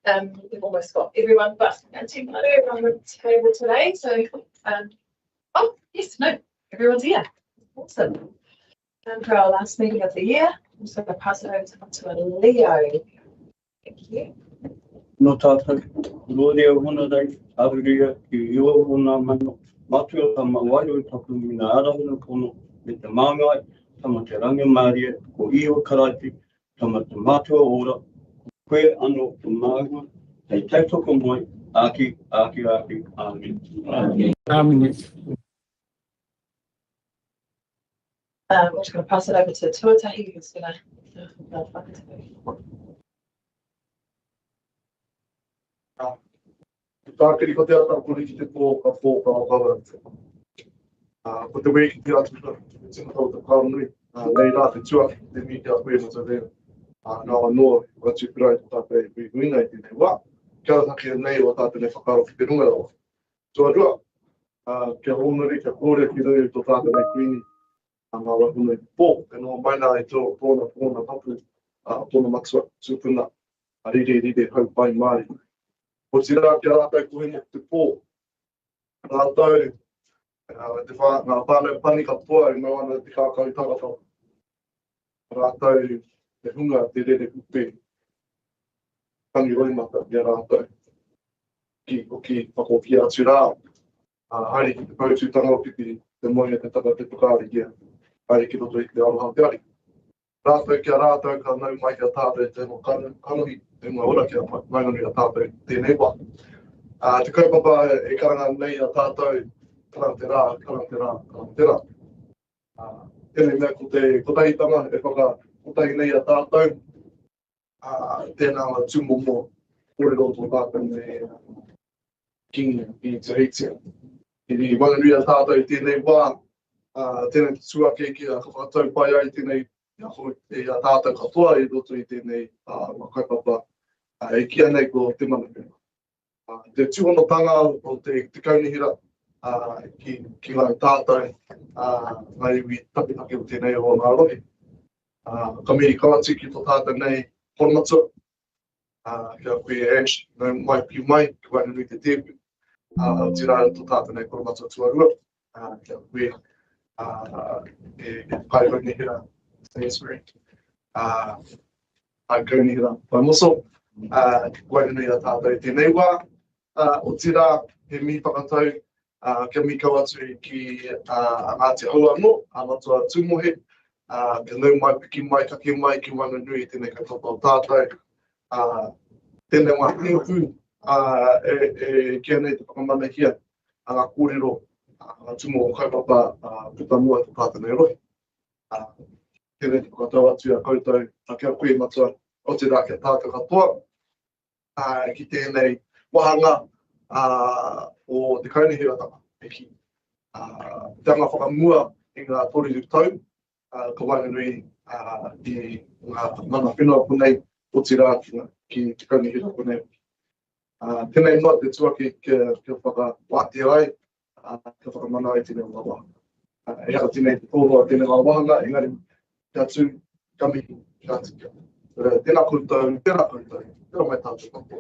We've almost got everyone, but not everyone at the table today. So, oh yes, no, everyone's here. Awesome. And for our last meeting of the year, I'm just going to pass it over to Leo. Thank you. No tātou, Lōrea hona dai, aruria ki iwa hona mano, matua tama waioi tapu mina arahuna kono, me te māngai, tama te rangimaria, ko iwa karati, tama te matua ora, koe ano te māngua, hei tautoko moi, aki, amen. Amen. I'm just going to pass it over to Tuatahi, who's going to Tākiri ko te ata kuri ki te pō ka wakawa. Ko te wei ki te atu ka tina tau te kāranui. Nei rā te tua ki te mi te a koe mata rea. Nā wanoa wa tu pirai ko tāpei hui huinga i tēnei wā. Kia taki nei o tātei nei whakaro ki te runga rawa. Tua rua, kia honori, kia kōrea ki rei to tātei nei kuini. Ngā wahunu i pō, e no maina i tō pōna papu, pōna matua tūpuna. Rire hau pai Māori. O te rā kia rātai kohe mo te pō. Ngā tau, ngā whānau pani katoa i mau ana te kākau tagata. Rātau te hunga te rere kupe. Tangi roimata kia rātau. Ki whako ki atu rā. Haere ki te pautūtanga o piti te moia te taka te tukāri kia. Haere ki roto i te aroha te ari. Rātau kia rātau ka nau mai kia tātou te mo kanohi. E mua ora kia maingani a tātou tēnei wā. Te kaupapa e karanga nei a tātou, karang te rā. Tēnei mea ko tahitanga e whakakotahi nei a tātou. Tēnā ngā tūmomo kōrero tō tātou me kingi i te reitia. I maingani a tātou tēnei wā, tēnei tuake ki a whakatau pai ai tēnei e a tātou katoa i roto i tēnei kaupapa e kia nei ko te manapena. Te tūhonotanga o te kaunihira ki ngai tātou ngai iwi tapitake o tēnei o ngā rohe. Ka miri kawati ki tō tātou nei honmatua. Kia koe Ash, mai ki mai, ki wai nui te tepu. Tira tō tātou nei honmatua tuarua. Kia koe e pai kaunihira. Thanks, Rick. Ai kaunihira pai moso. Wai nui a tātou i tēnei wā. O tira he mi whakatau kia mi kau atu ki ngā te haua anō, anatua tūmohe. Kia nau mai, piki mai, kake mai ki wai nui i tēnei kaupapa o tātou. Tēnei wā hihu e kia nei te whakamana hia a ngā kōrero ngā tumo o kaupapa puta mua tō tātou nei rohe. Tēnei te whakatau atu a koutou, kia koe matua o te rā kia tātou katoa. Ki tēnei wahanga o te kaunihiratanga ki. Te anga whakamua i ngā toriru tau, ka wainganui i ngā mana whenua punei o te rā ki te kaunihira punei. Tēnei noa te tuaki kia whakawātia ai, kia whakamana ai tēnei wā wā. E haka tēnei te tōroa tēnei wā wahanga, engari kia tū kami kia tika. Tēnā koutou, tēnā mai tātou kapo.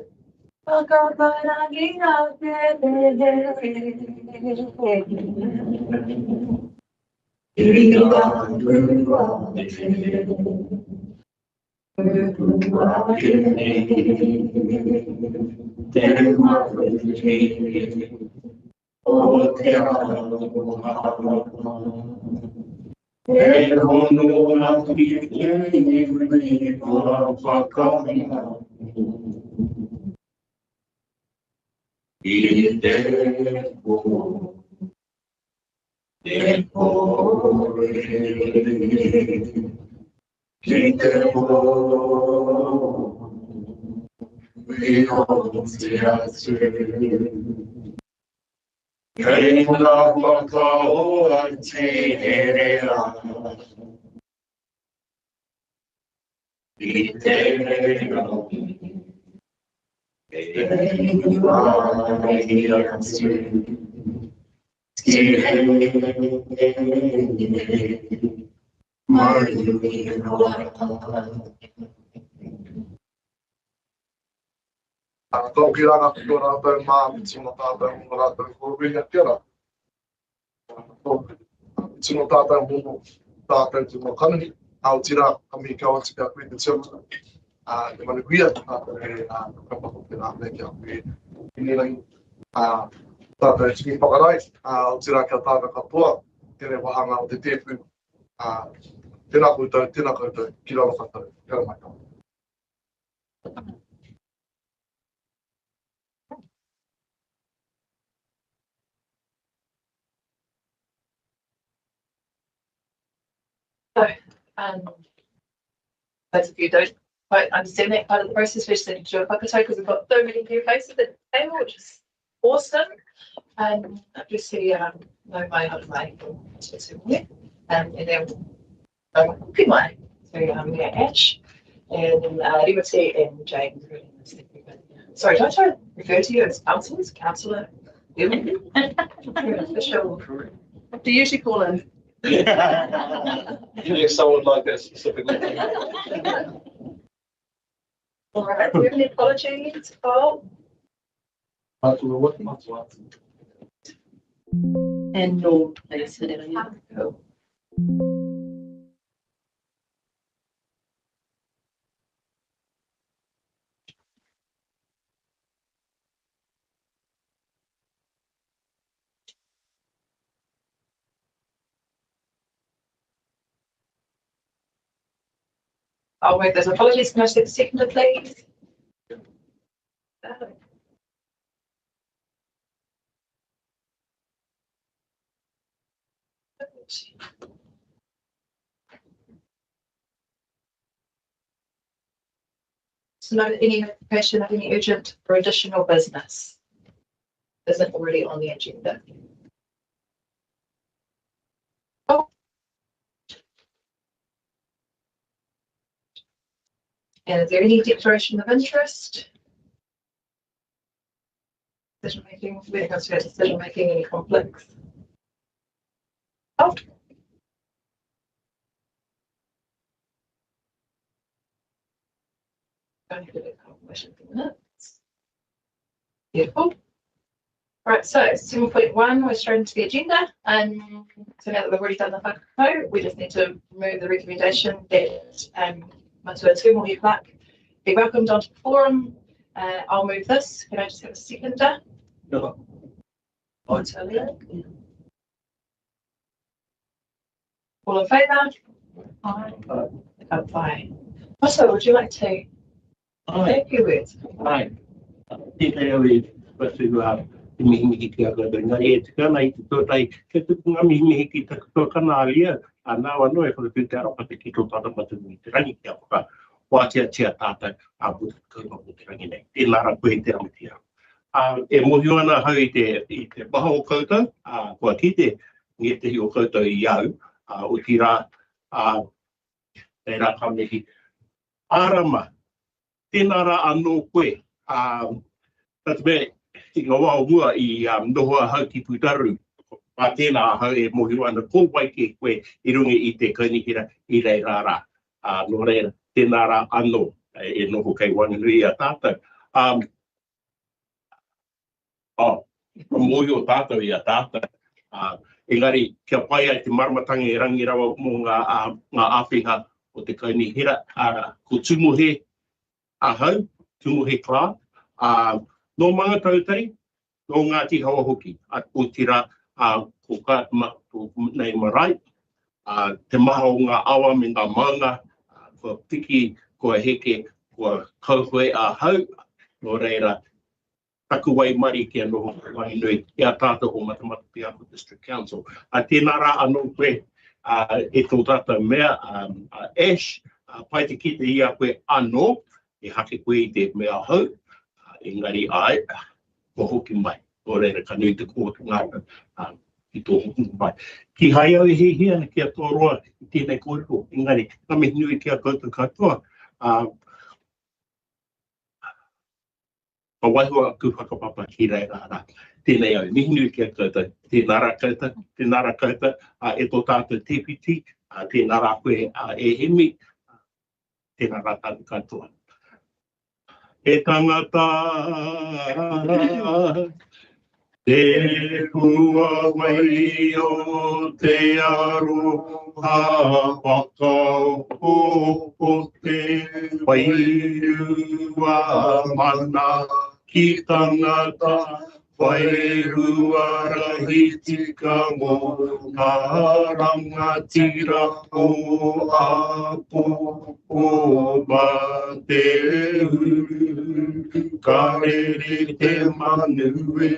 Kau kira nga kito rātou mā, tino tātou hunga rātou kōwinga kira. Tino tātou hunga tātou tino kanani, au tira kami kawa tika kui te tiona. Te mani kuia tātou kapako te nā me kia kui inirangi. Tātou tiki whakarai, au tira kia tātou katoa, tēne wahanga o te tēpu. Tēnā koutou, ki raro katoa, kia mai kawa. So, those of you who don't quite understand that part of the process, we're just going to do a whakatau because we've got so many new faces at the table, which is awesome. Obviously, no mai hara mai, and then good mai. So, we are Ash and Liberty and Jane. Sorry, don't I refer to you as councillors, councillor? Official. What do you usually call him? If someone like that specifically. All right, do you have any apologies, Paul? And no, please. Cool. I'll make those apologies. Can I take the seconder, please? So, no, any notification of any urgent or additional business isn't already on the agenda. Oh. And is there any declaration of interest? Decision making, when it comes to decision making, any conflicts? Oh. Beautiful. Right, so 7.1, we're straight into the agenda. So now that we've already done the whakatau, we just need to move the recommendation that Matua Tūmohi Clark be welcomed onto the forum. I'll move this. Can I just have a seconder? No. All in favour? Aye. Aye. Also, would you like to say a few words? Aye. Te mihi ki a kata ngari e te kana I te tōtai ke tukunga mihi ki te tōkana alia a nāwa noe kore tu te aropa te ki tō tata matunu te rangi ki a whaka wātia tia tātai a puta kaunga o te rangi nei. Tēnā ra koe te amitia. E mohi ana hau I te paha o koutou, kua kite nge te hi o koutou I au, o ti rā, te rā kamehi. Ārama, tēnā ra anō koe, tātame, I ngā wāhua I nohoa hau ki putaru. Pā tēnā hau e mohi ana kōwai ke koe I rungi I te kaunihira I rei rārā. Nō reira, tēnā rā anō e noho kei wanganui a tātou. Mohi o tātou I a tātou. Engari, kia pai ai te maramatangi e rangi rawa mō ngā āwhiha o te kaunihira. Ko Tūmohi ahau, Tūmohi Clark. No mga tautari, no Ngāti Hawa hoki, at o tira ko ka nei marae, te maha o ngā awa me ngā maunga, kua piki, kua heke, kua kauhoi a hau, no reira, taku wai mari kia noho wai nui, kia tātou o Matamata-Piako District Council. Tēnā rā anō koe, e tō tātou mea, Ash, pai te kite I a koe anō, e hake koe I te mea hau, engari ai, ko hoki mai. O reira ka nui te kōtu ngāra I tō hoki mai. Ki hai au he hea, kia tōroa I tēnei kōrero. Engari, ka me nui kia koutou katoa. Ka waihua ku whakapapa ki rei rāra. Tēnei au, mihi nui kia koutou. Tēnā rā koutou, e tō tātou TPT, tēnā rā koe e hemi, tēnā rā tātou katoa. He tangata te hua mai o te aroha whakao te whairua mana ki tangata whairua rahi tika mō ngā rangatira o apo o ma te ka rere te manue.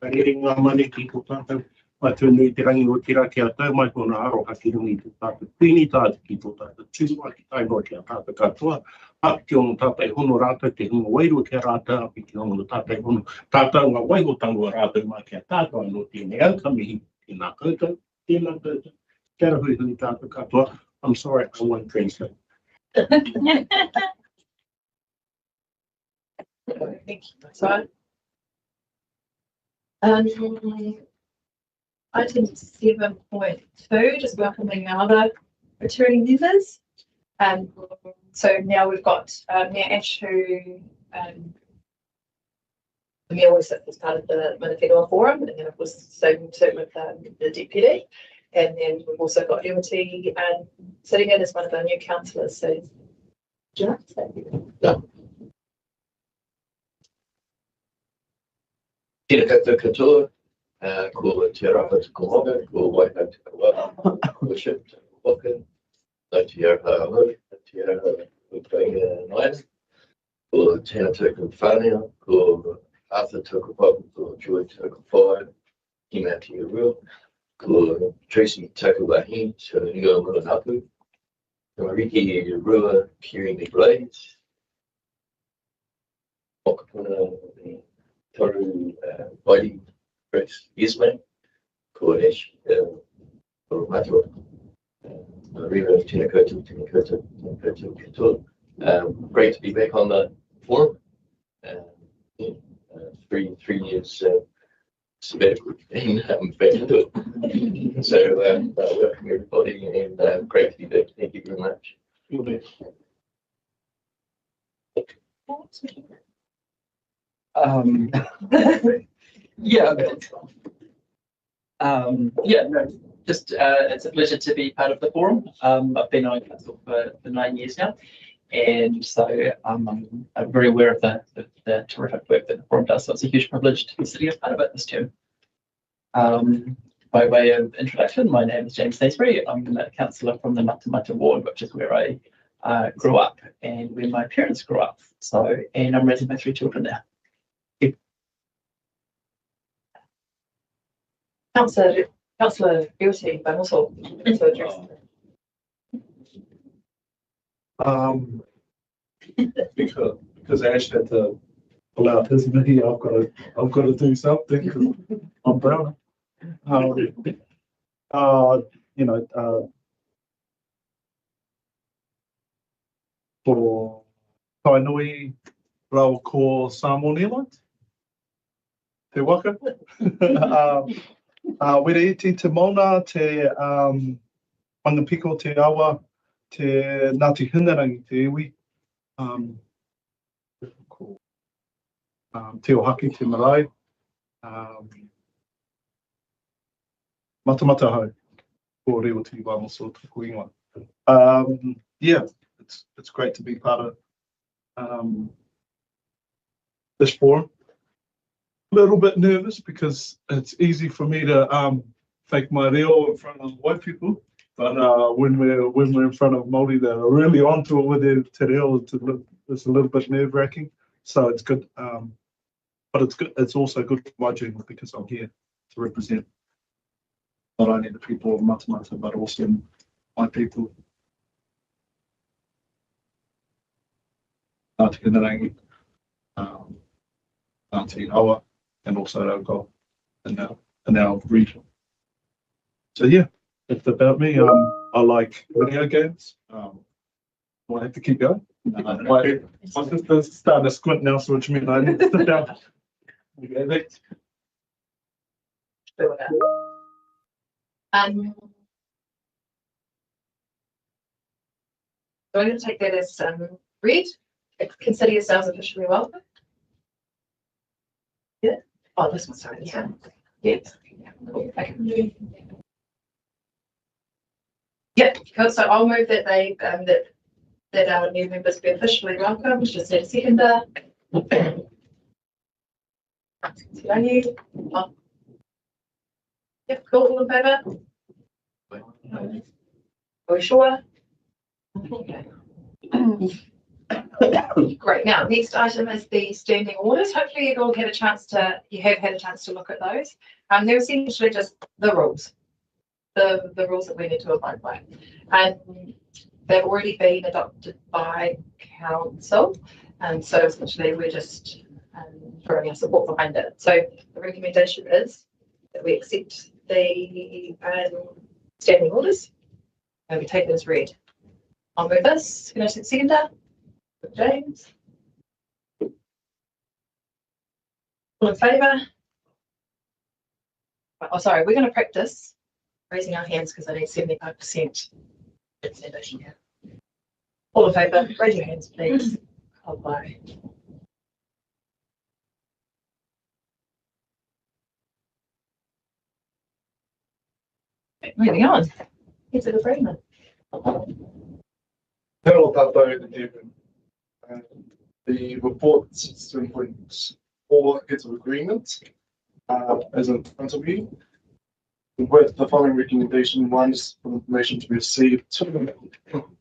Ka rere ngā mane ki ko tātou matunui te rangi o tira ki a tau mai kona aroha ki rungi ki tātou pini tātou ki tō tātou tūrua ki tainoa ki a tātou katoa. Api ki ono tātou hono rātou te hunga wairua ki a rātou, api ki ono tātou hono tātou ngā waihotango rātou mai ki a tātou anō tēnei au kamihi tēnā koutou, tēnā koutou. Kia ora hui hui tātou katoa. I'm sorry, I won't translate. Thank you. So, item 7.2, just welcoming our other returning members. So now we've got Mayor Ash, who Mayor always sits as part of the Mana Forum, and then of course same with the deputy. And then we've also got Liberty sitting in as one of our new councillors. So, do you like to say anything? No. Tēnā koutou katoa, ko te rapa te komonga, ko waiha te kawa, worship te waka, no te araha ahau, te araha ukainga naina, ko tēnā tōku whānea, ko Arthur tōku papu, ko Joy tōku whaia, ki mea te rua, ko Tracy tōku wahi, so Ingo Mulanapu, ko Mariki Rua, Curing the Blades, Okapuna, Toru Wairi, Grace Yesman, ko Ash, ko Matua, Riva, tēnā koutou, tēnā koutou, tēnā koutou katoa. Great to be back on the forum. 3 years sabbatical and back into it. So welcome everybody and great to be back. Thank you very much. Just it's a pleasure to be part of the forum. I've been on council for 9 years now, and so I'm very aware of the terrific work that the forum does. So it's a huge privilege to be sitting as part of it this term. By way of introduction, my name is James Sainsbury. I'm a councillor from the Matamata ward, which is where I grew up and where my parents grew up. So, and I'm raising my 3 children there. Councillor Beauty, but also to address. Because Ash had to pull out his knee, I've got to do something because I'm brown. For Kainui rau ko Samoa Island, te waka. Wera iti te mauna, te Pangapiko, te awa, te Ngāti Hinarangi, te iwi, te ohaki, te marae, matamata hau, ko reo te wā so tuku ingoa. It's great to be part of this forum. A little bit nervous because it's easy for me to fake my reo in front of white people, but when we're in front of Māori that are really onto it with their te reo, it's a little bit nerve-wracking. So it's good, but it's good. It's also good for my journey because I'm here to represent not only the people of Matamata but also my people. Ngāti Hinarangi, Ngāti Awa, and also Rauko in our region. So yeah, it's about me. I like video games. Do I have to keep going? My sister's starting to squint now, so which means I need to sit down. Okay, thanks. So I'm going to take that as read. consider yourselves officially welcome. Yeah. Oh, this one's sorry. Yeah. Yes. Cool. Okay. Yep. Cool. So I'll move that they that our new members be officially welcome. Just need a seconder. Oh. Yep. Cool. All in favour? Are we sure? Okay. Great. Now, next item is the standing orders. Hopefully, you have had a chance to look at those. They're essentially just the rules, the rules that we need to abide by, and they've already been adopted by council, and so essentially we're just throwing our support behind it. So the recommendation is that we accept the standing orders and we take it as read. I'll move this. Can I take seconder? James. All in favour? Oh, sorry, we're going to practice raising our hands because I need 75% representation here. All in favour, raise your hands, please. Oh, bye. Moving on. Here's an agreement. Hello, Tato, good evening. The report 7.4 heads of agreement is in front of you. With the following recommendation, one is for information to be received. Two,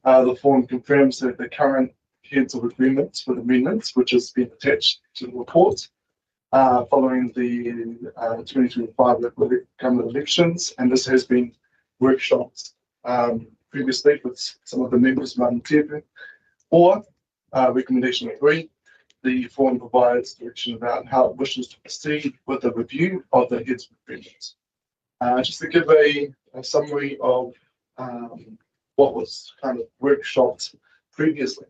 the form confirms that the current heads of agreements with amendments, which has been attached to the report, following the 2025 local government elections, and this has been workshopped previously with some of the members of Matamata-Piako. Or recommendation 3, the form provides direction about how it wishes to proceed with the review of the heads of agreements. Just to give a summary of what was kind of workshopped previously,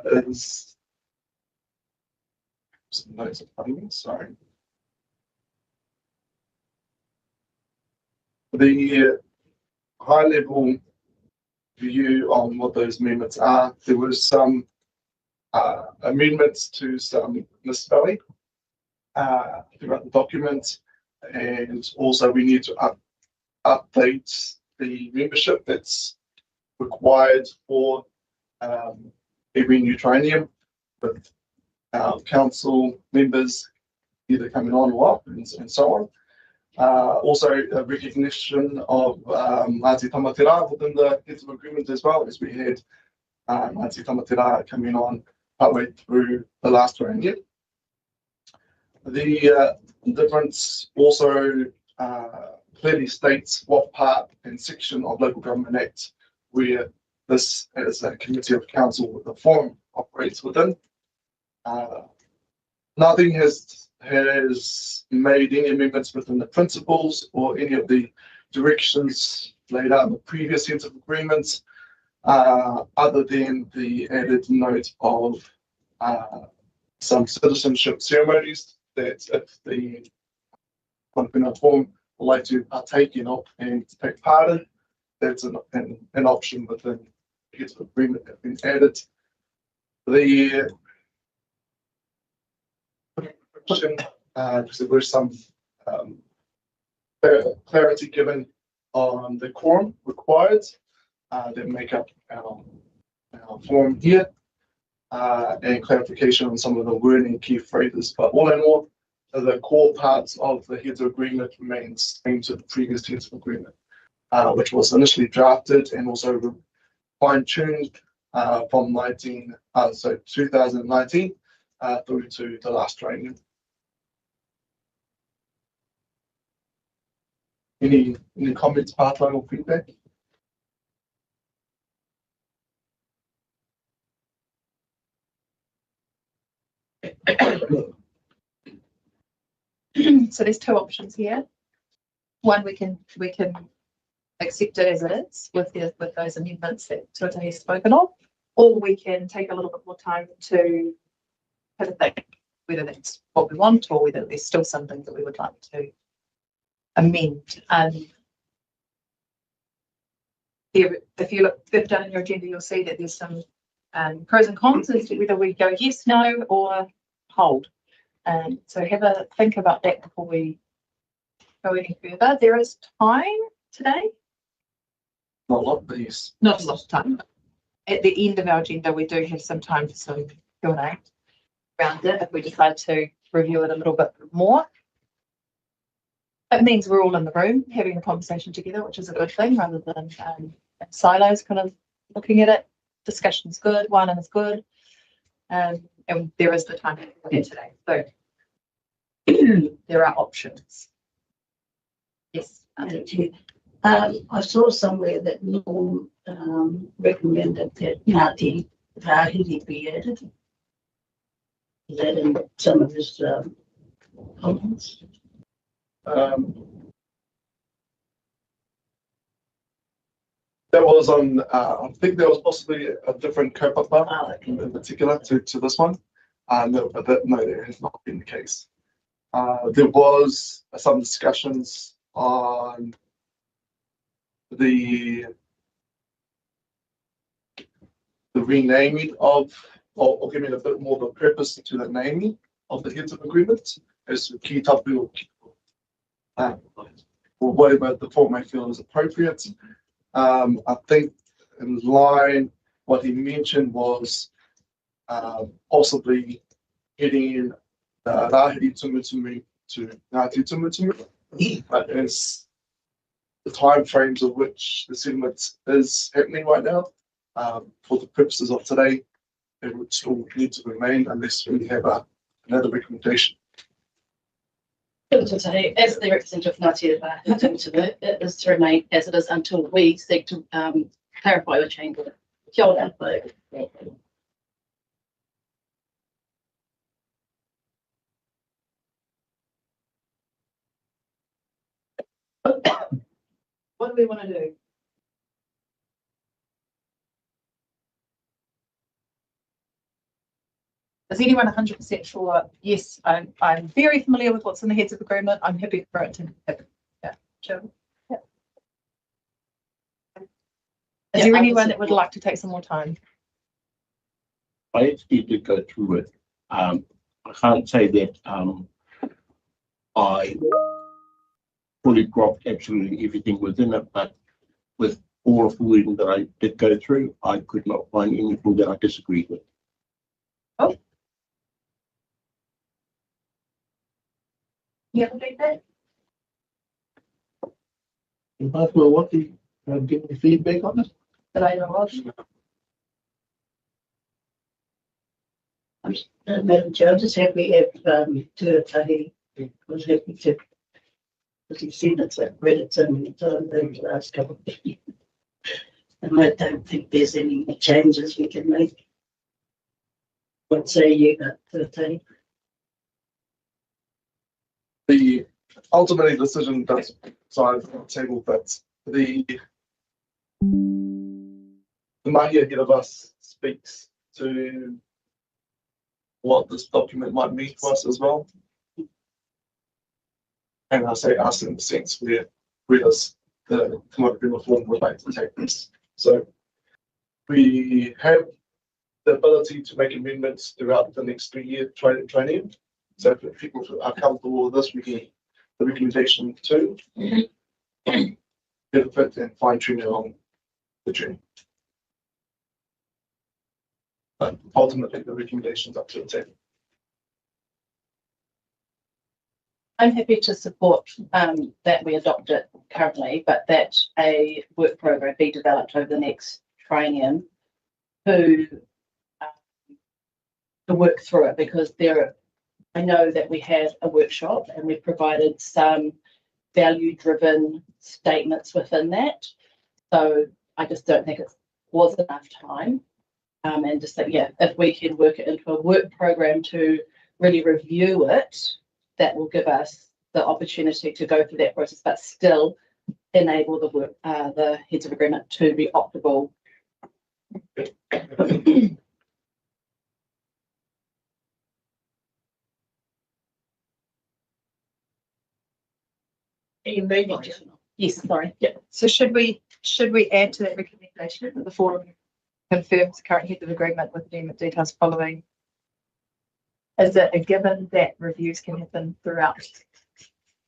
is some notes in front of me, sorry. The high level view on what those amendments are. There was some amendments to some misspelling throughout the document, and also we need to update the membership that's required for every new triennium, with council members either coming on or off, and so on. Also, a recognition of Matamata-Piako within the heads of agreement as well, as we had Matamata-Piako coming on partway through the last triennium. The difference also clearly states what part and section of Local Government Act where this as a committee of council with the forum operates within. Nothing has made any amendments within the principles or any of the directions laid out in the previous heads of agreements, other than the added note of some citizenship ceremonies that if the Whenua forum would like to partake in and take part in, that's an option within the heads of agreement that have been added. The because there was some clarity given on the quorum required that make up our form here, and clarification on some of the wording and key phrases. But all in all, the core parts of the heads of agreement remains same to the previous heads of agreement, which was initially drafted and also fine-tuned from 2019 through to the last training. Any comments, part-line or feedback? So there's two options here. One, we can accept it as it is with those amendments that Tuatahi has spoken of, or we can take a little bit more time to have a think whether that's what we want or whether there's still something that we would like to amend. Here, if you look further down in your agenda, you'll see that there's some pros and cons as to whether we go yes, no, or hold. So have a think about that before we go any further. There is time today. Not a lot, but yes. Not a lot of time. At the end of our agenda, we do have some time for some Q&A around it if we decide to review it a little bit more. It means we're all in the room having a conversation together, which is a good thing, rather than in silos kind of looking at it. Discussion's good, one is good, and there is the time for it today. So there are options. Yes. I saw somewhere that Norm recommended that Ngāti Rahiri be added. Is that in some of his comments? That was on, I think there was possibly a different kaupapa in particular to this one. No, but no, that has not been the case. There was some discussions on the renaming of, or giving a bit more of a purpose to the naming of the heads of agreement as ki tapu or whatever the form may feel is appropriate. I think in line, what he mentioned was possibly getting the Rahiri Tumutumu to Ngāti Tumutumu, but as the time frames of which the settlement is happening right now, for the purposes of today, it would still need to remain unless we have another recommendation. As the representative of Ngāti Tumutumu, it is to remain as it is until we seek to clarify or change it. Kia ora. What do we want to do? Is anyone 100% sure? Yes, I'm very familiar with what's in the heads of agreement. I'm happy for it to happen. Yeah, sure. Yeah. Is there anyone that would like to take some more time? I actually did go through it. I can't say that I fully dropped absolutely everything within it, but with all of the reading that I did go through, I could not find anything that I disagreed with. Oh. You have a feedback? Well, what do you give me feedback on it? That I know of. Madam Chair, I'm just happy if Tuatahi was happy to, as you've seen, it's read it so many times over the last couple of years. And I don't think there's any changes we can make. What say you, Tuatahi? The ultimately decision does decide on the table, but the mahi ahead of us speaks to what this document might mean for us as well. And I say us in the sense where does the commodity reform relate to take this. So we have the ability to make amendments throughout the next 3-year training. So if people are comfortable with this, we can the recommendation to benefit and fine tune along the journey. But ultimately, the recommendations up to the table. I'm happy to support that we adopt it currently, but that a work program be developed over the next triennium to work through it, because I know that we had a workshop and we've provided some value-driven statements within that. So I just don't think it was enough time. And just that, yeah, if we can work it into a work program to really review it, that will give us the opportunity to go through that process, but still enable the work, the heads of agreement to be optimal. Yes, sorry. Yeah. So should we add to that recommendation at the forum confirms current heads of agreement with agreement details following. Is it a given that reviews can happen throughout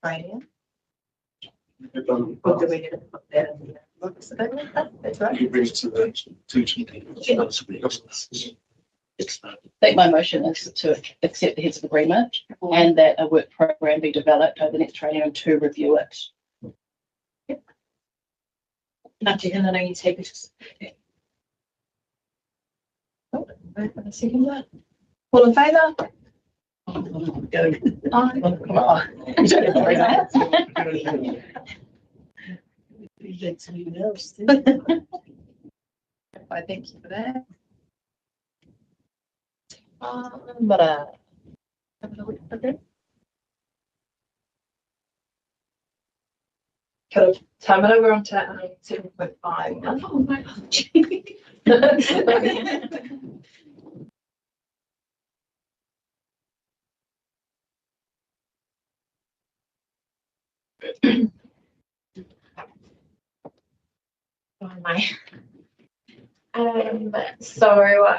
training? We've done Or do we need to put that in there? That's right. you bring it to the attention. I think my motion is to accept the heads of agreement and that a work program be developed over the next training and to review it. Nothing, and then I take it. Oh, wait a second. All in favour? Aye. Come on. You don't have to bring that. I thank you for that. But kind of Tamara, we're on to 7.5 now. Oh my God. Oh my. So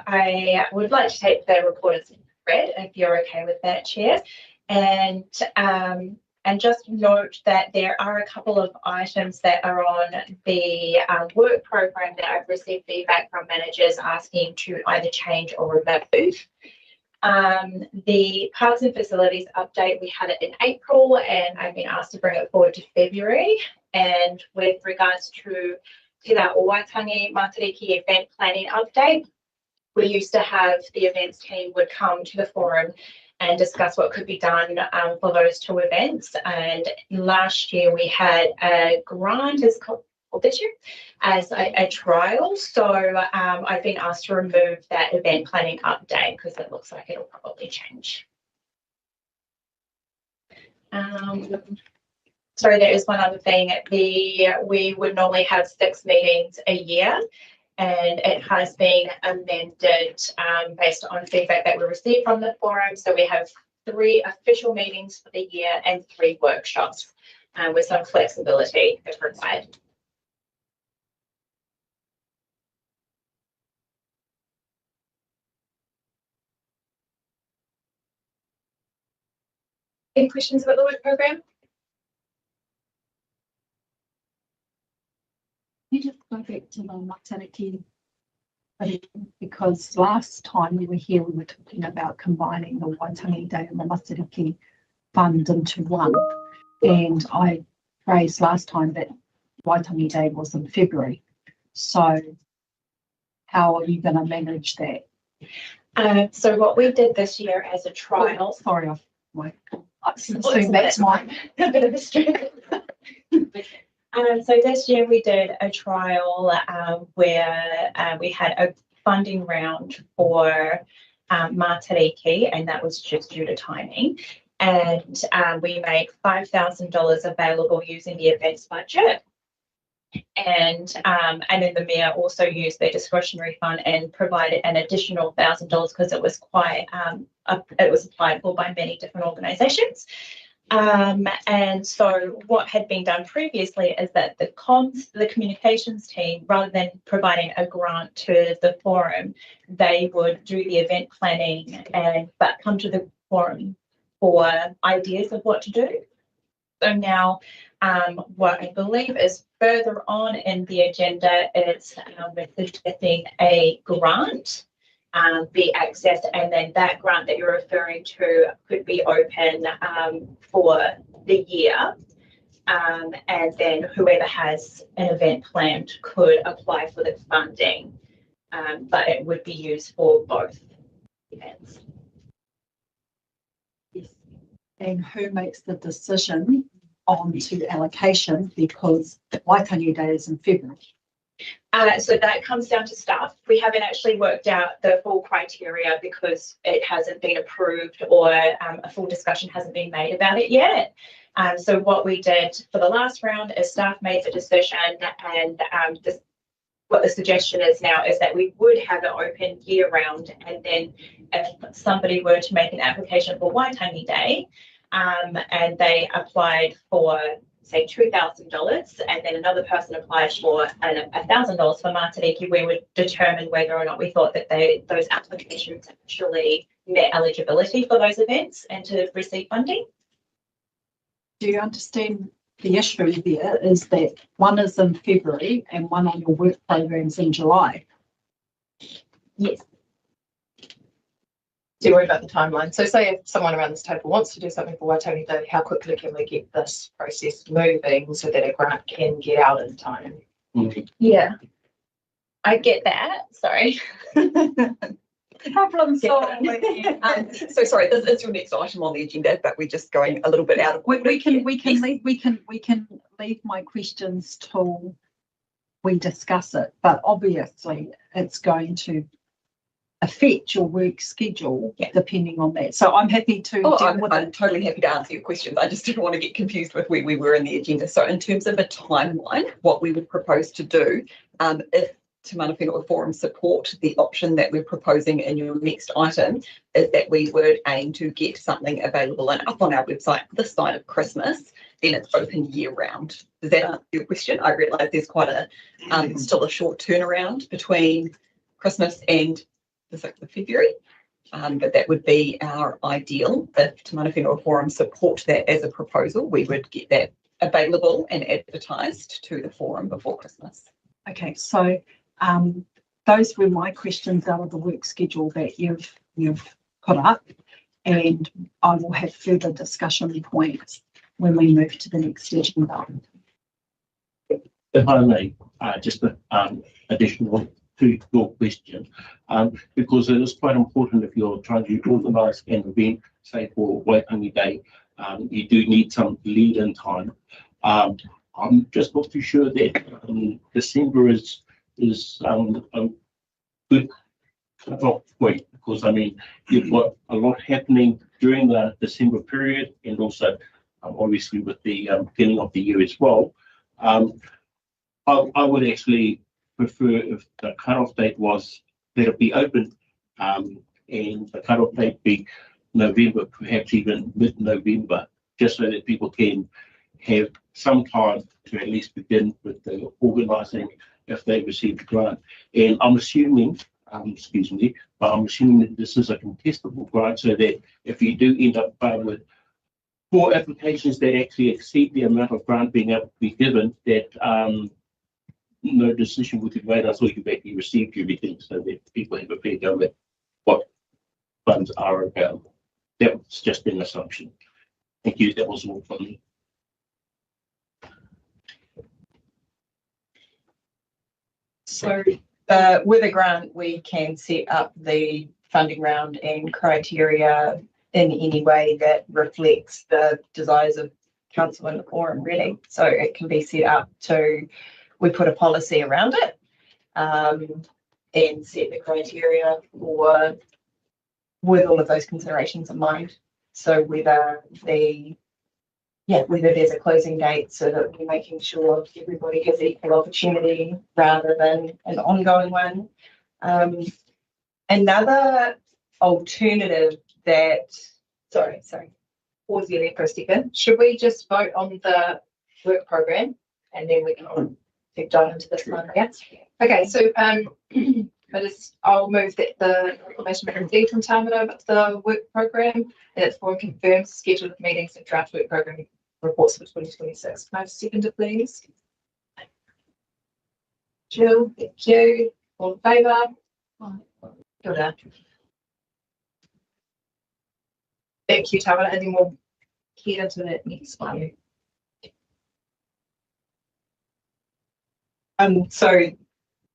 I would like to take the report as read, if you're okay with that, Chair. And just note that there are a couple of items that are on the work program that I've received feedback from managers asking to either change or remove. The parks and facilities update, we had it in April and I've been asked to bring it forward to February. And with regards to Te Rā o Waitangi Matariki event planning update, we used to have the events team would come to the forum and discuss what could be done for those two events. And last year we had a grant, or this year, as a trial. So I've been asked to remove that event planning update because it looks like it'll probably change. Sorry, there is one other thing. We would normally have 6 meetings a year, and it has been amended based on feedback that we received from the forum. So we have 3 official meetings for the year and 3 workshops with some flexibility if required. Any questions about the work program? You just go back to the Matariki, because last time we were here, we were talking about combining the Waitangi Day and the Matariki Fund into one. And I phrased last time that Waitangi Day was in February. So how are you going to manage that? So what we did this year as a trial. Sorry, I assume that's mine. A bit of history. So this year we did a trial where we had a funding round for Matariki, and that was just due to timing. And we made $5,000 available using the events budget. And then the mayor also used their discretionary fund and provided an additional $1,000 because it was quite it was applied for by many different organisations. And so what had been done previously is that the communications team, rather than providing a grant to the forum, they would do the event planning but come to the forum for ideas of what to do. So now what I believe is further on in the agenda is suggesting a grant be accessed, and then that grant that you're referring to could be open for the year, and then whoever has an event planned could apply for the funding, but it would be used for both events. Yes. And who makes the decision on to allocation, because Waitangi Day is in February? So that comes down to staff. We haven't actually worked out the full criteria because it hasn't been approved or a full discussion hasn't been made about it yet. So what we did for the last round is staff made the decision, and what the suggestion is now is that we would have it open year round, and then if somebody were to make an application for Waitangi Day and they applied for say $2,000, and then another person applies for $1,000 for Matariki, we would determine whether or not we thought that those applications actually met eligibility for those events and to receive funding. Do you understand the issue there is that one is in February and one on your work programs in July? Yes. Do you worry about the timeline? So say if someone around this table wants to do something for Waitangi Day, how quickly can we get this process moving so that a grant can get out in time? Yeah. I get that. Sorry. Problem solved. So sorry, this is your next item on the agenda, but we're just going a little bit out of. We can leave my questions till we discuss it, but obviously it's going to affect your work schedule depending on that. So I'm happy to deal with I'm it. totally happy to answer your questions. I just didn't want to get confused with where we were in the agenda. So in terms of a timeline, what we would propose to do, if Te Mana Whenua Forum support the option that we're proposing in your next item, is that we would aim to get something available and up on our website this side of Christmas. Then it's open year round. Does that answer your question? I realise there's quite a still a short turnaround between Christmas and the 6th of February, but that would be our ideal. If Te Mana Whenua Forum support that as a proposal, we would get that available and advertised to the forum before Christmas. Okay, so those were my questions out of the work schedule that you've put up, and I will have further discussion points when we move to the next agenda. If I may, just additional to your question, because it is quite important if you're trying to organise an event, say for Waitangi Day, you do need some lead-in time. I'm just not too sure that December is a good cut-off point, because I mean you've got a lot happening during the December period, and also obviously with the beginning of the year as well. I would actually prefer if the cut-off date was that it be open, and the cut-off date be November, perhaps even mid-November, just so that people can have some time to at least begin with the organising if they receive the grant. And I'm assuming, excuse me, but I'm assuming that this is a contestable grant, so that if you do end up with 4 applications that actually exceed the amount of grant being able to be given, that no decision would be made until you've actually received everything, so that people have a fair go at what funds are available. That was just an assumption. Thank you. That was all from me. So with a grant, we can set up the funding round and criteria in any way that reflects the desires of council and the forum, really. So it can be set up to, we put a policy around it and set the criteria for, with all of those considerations in mind. So whether there's a closing date, so that we're making sure everybody has equal opportunity rather than an ongoing one. Another alternative that, sorry, pause you there for a second. Should we just vote on the work program and then we can deep dive into this one? Yeah. Okay, so I'll move that the information be received from Tamara about the work program, and it's for confirms schedule of meetings and draft work program reports for 2026. Can I have a seconder, please? Jill, thank you. All in favour? Good. Thank you, Tamara, and then we'll head into the next one. So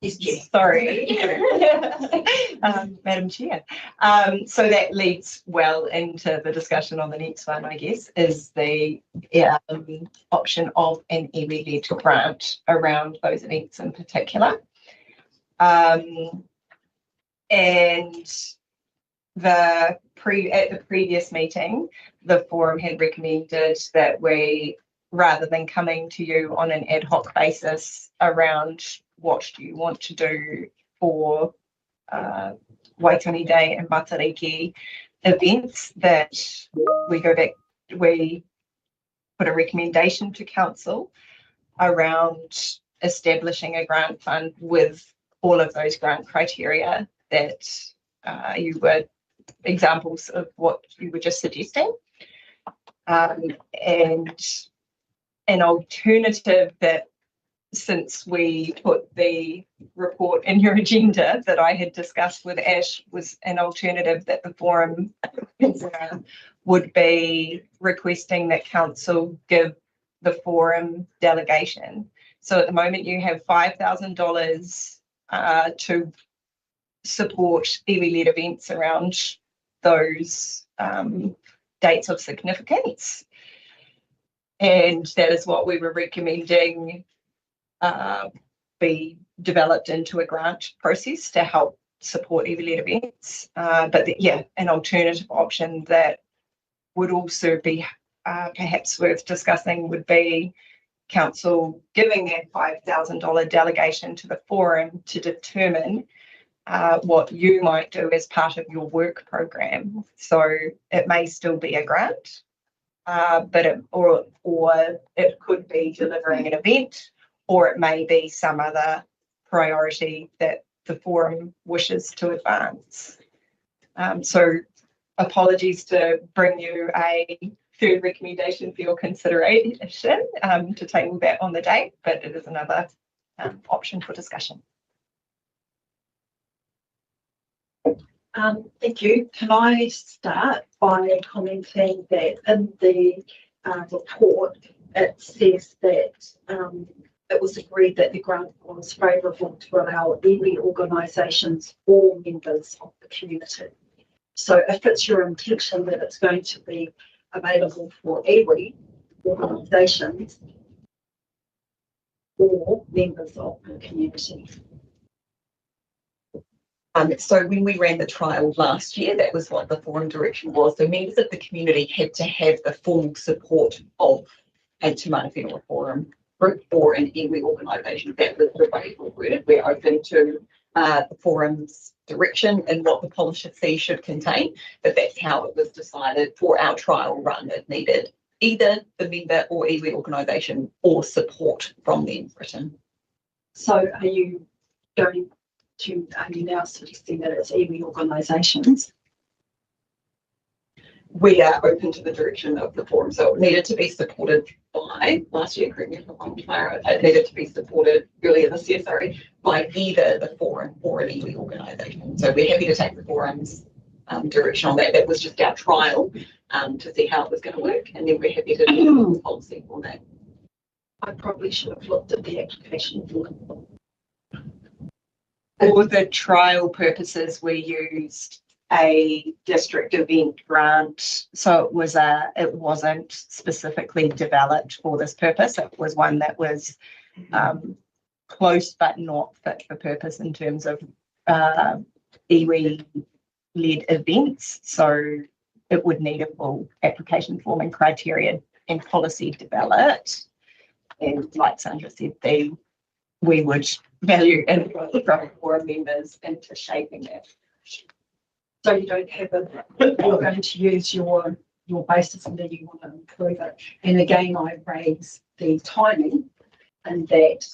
yes, sorry, Madam Chair. So that leads well into the discussion on the next one, I guess, is the option of an immediate grant around those events in particular. And at the previous meeting, the forum had recommended that we, rather than coming to you on an ad hoc basis around what do you want to do for Waitangi Day and Matariki events, that we go back, we put a recommendation to council around establishing a grant fund with all of those grant criteria that you were examples of what you were just suggesting. And an alternative that, since we put the report in your agenda that I had discussed with Ash, was an alternative that the forum would be requesting that council give the forum delegation. So at the moment you have $5,000 to support iwi-led events around those dates of significance. And that is what we were recommending be developed into a grant process to help support iwi-led events. But an alternative option that would also be perhaps worth discussing would be council giving that $5,000 delegation to the forum to determine what you might do as part of your work program. So it may still be a grant, but it could be delivering an event, or it may be some other priority that the forum wishes to advance. So apologies to bring you a third recommendation for your consideration to table that on the date, but it is another option for discussion. Thank you. Can I start by commenting that in the report, it says that it was agreed that the grant was favourable to allow iwi organisations or members of the community. So if it's your intention that it's going to be available for iwi organisations or members of the community. So when we ran the trial last year, that was what the forum direction was. So members of the community had to have the full support of a Te Mana Whenua Forum group or an iwi organisation. That was the way we worded. We're open to the forum's direction and what the policy should contain, but that's how it was decided for our trial run. It needed either the member or iwi organisation or support from them written. So are you now suggesting that it's iwi organisations? We are open to the direction of the forum. So it needed to be supported by, last year, correct me if I'm wrong, Clara, it needed to be supported earlier this year, sorry, by either the forum or an iwi organisation. So we're happy to take the forum's direction on that. That was just our trial to see how it was going to work. And then we're happy to do the policy for that. I probably should have looked at the application form. For the trial purposes, we used a district event grant, so it wasn't specifically developed for this purpose. It was one that was close but not fit for purpose in terms of iwi-led events. So it would need a full application form and criteria and policy developed. And like Sandra said, we would value input from forum members into shaping that. So you don't have you're going to use your basis and then you want to improve it. And again, I raise the timing, and that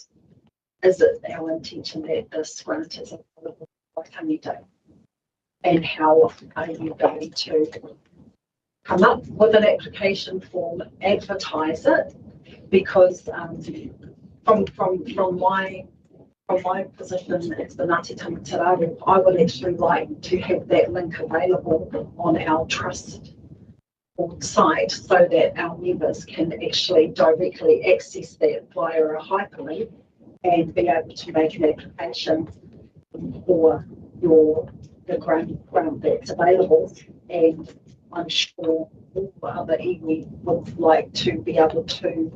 is it our intention that this grant is available by Tangi Day. And how often are you going to come up with an application form, advertise it? Because from my position as the Ngāti Tamatarau, I would actually like to have that link available on our trust site so that our members can actually directly access that via a hyperlink and be able to make an application for the grant that's available. And I'm sure all the other iwi would like to be able to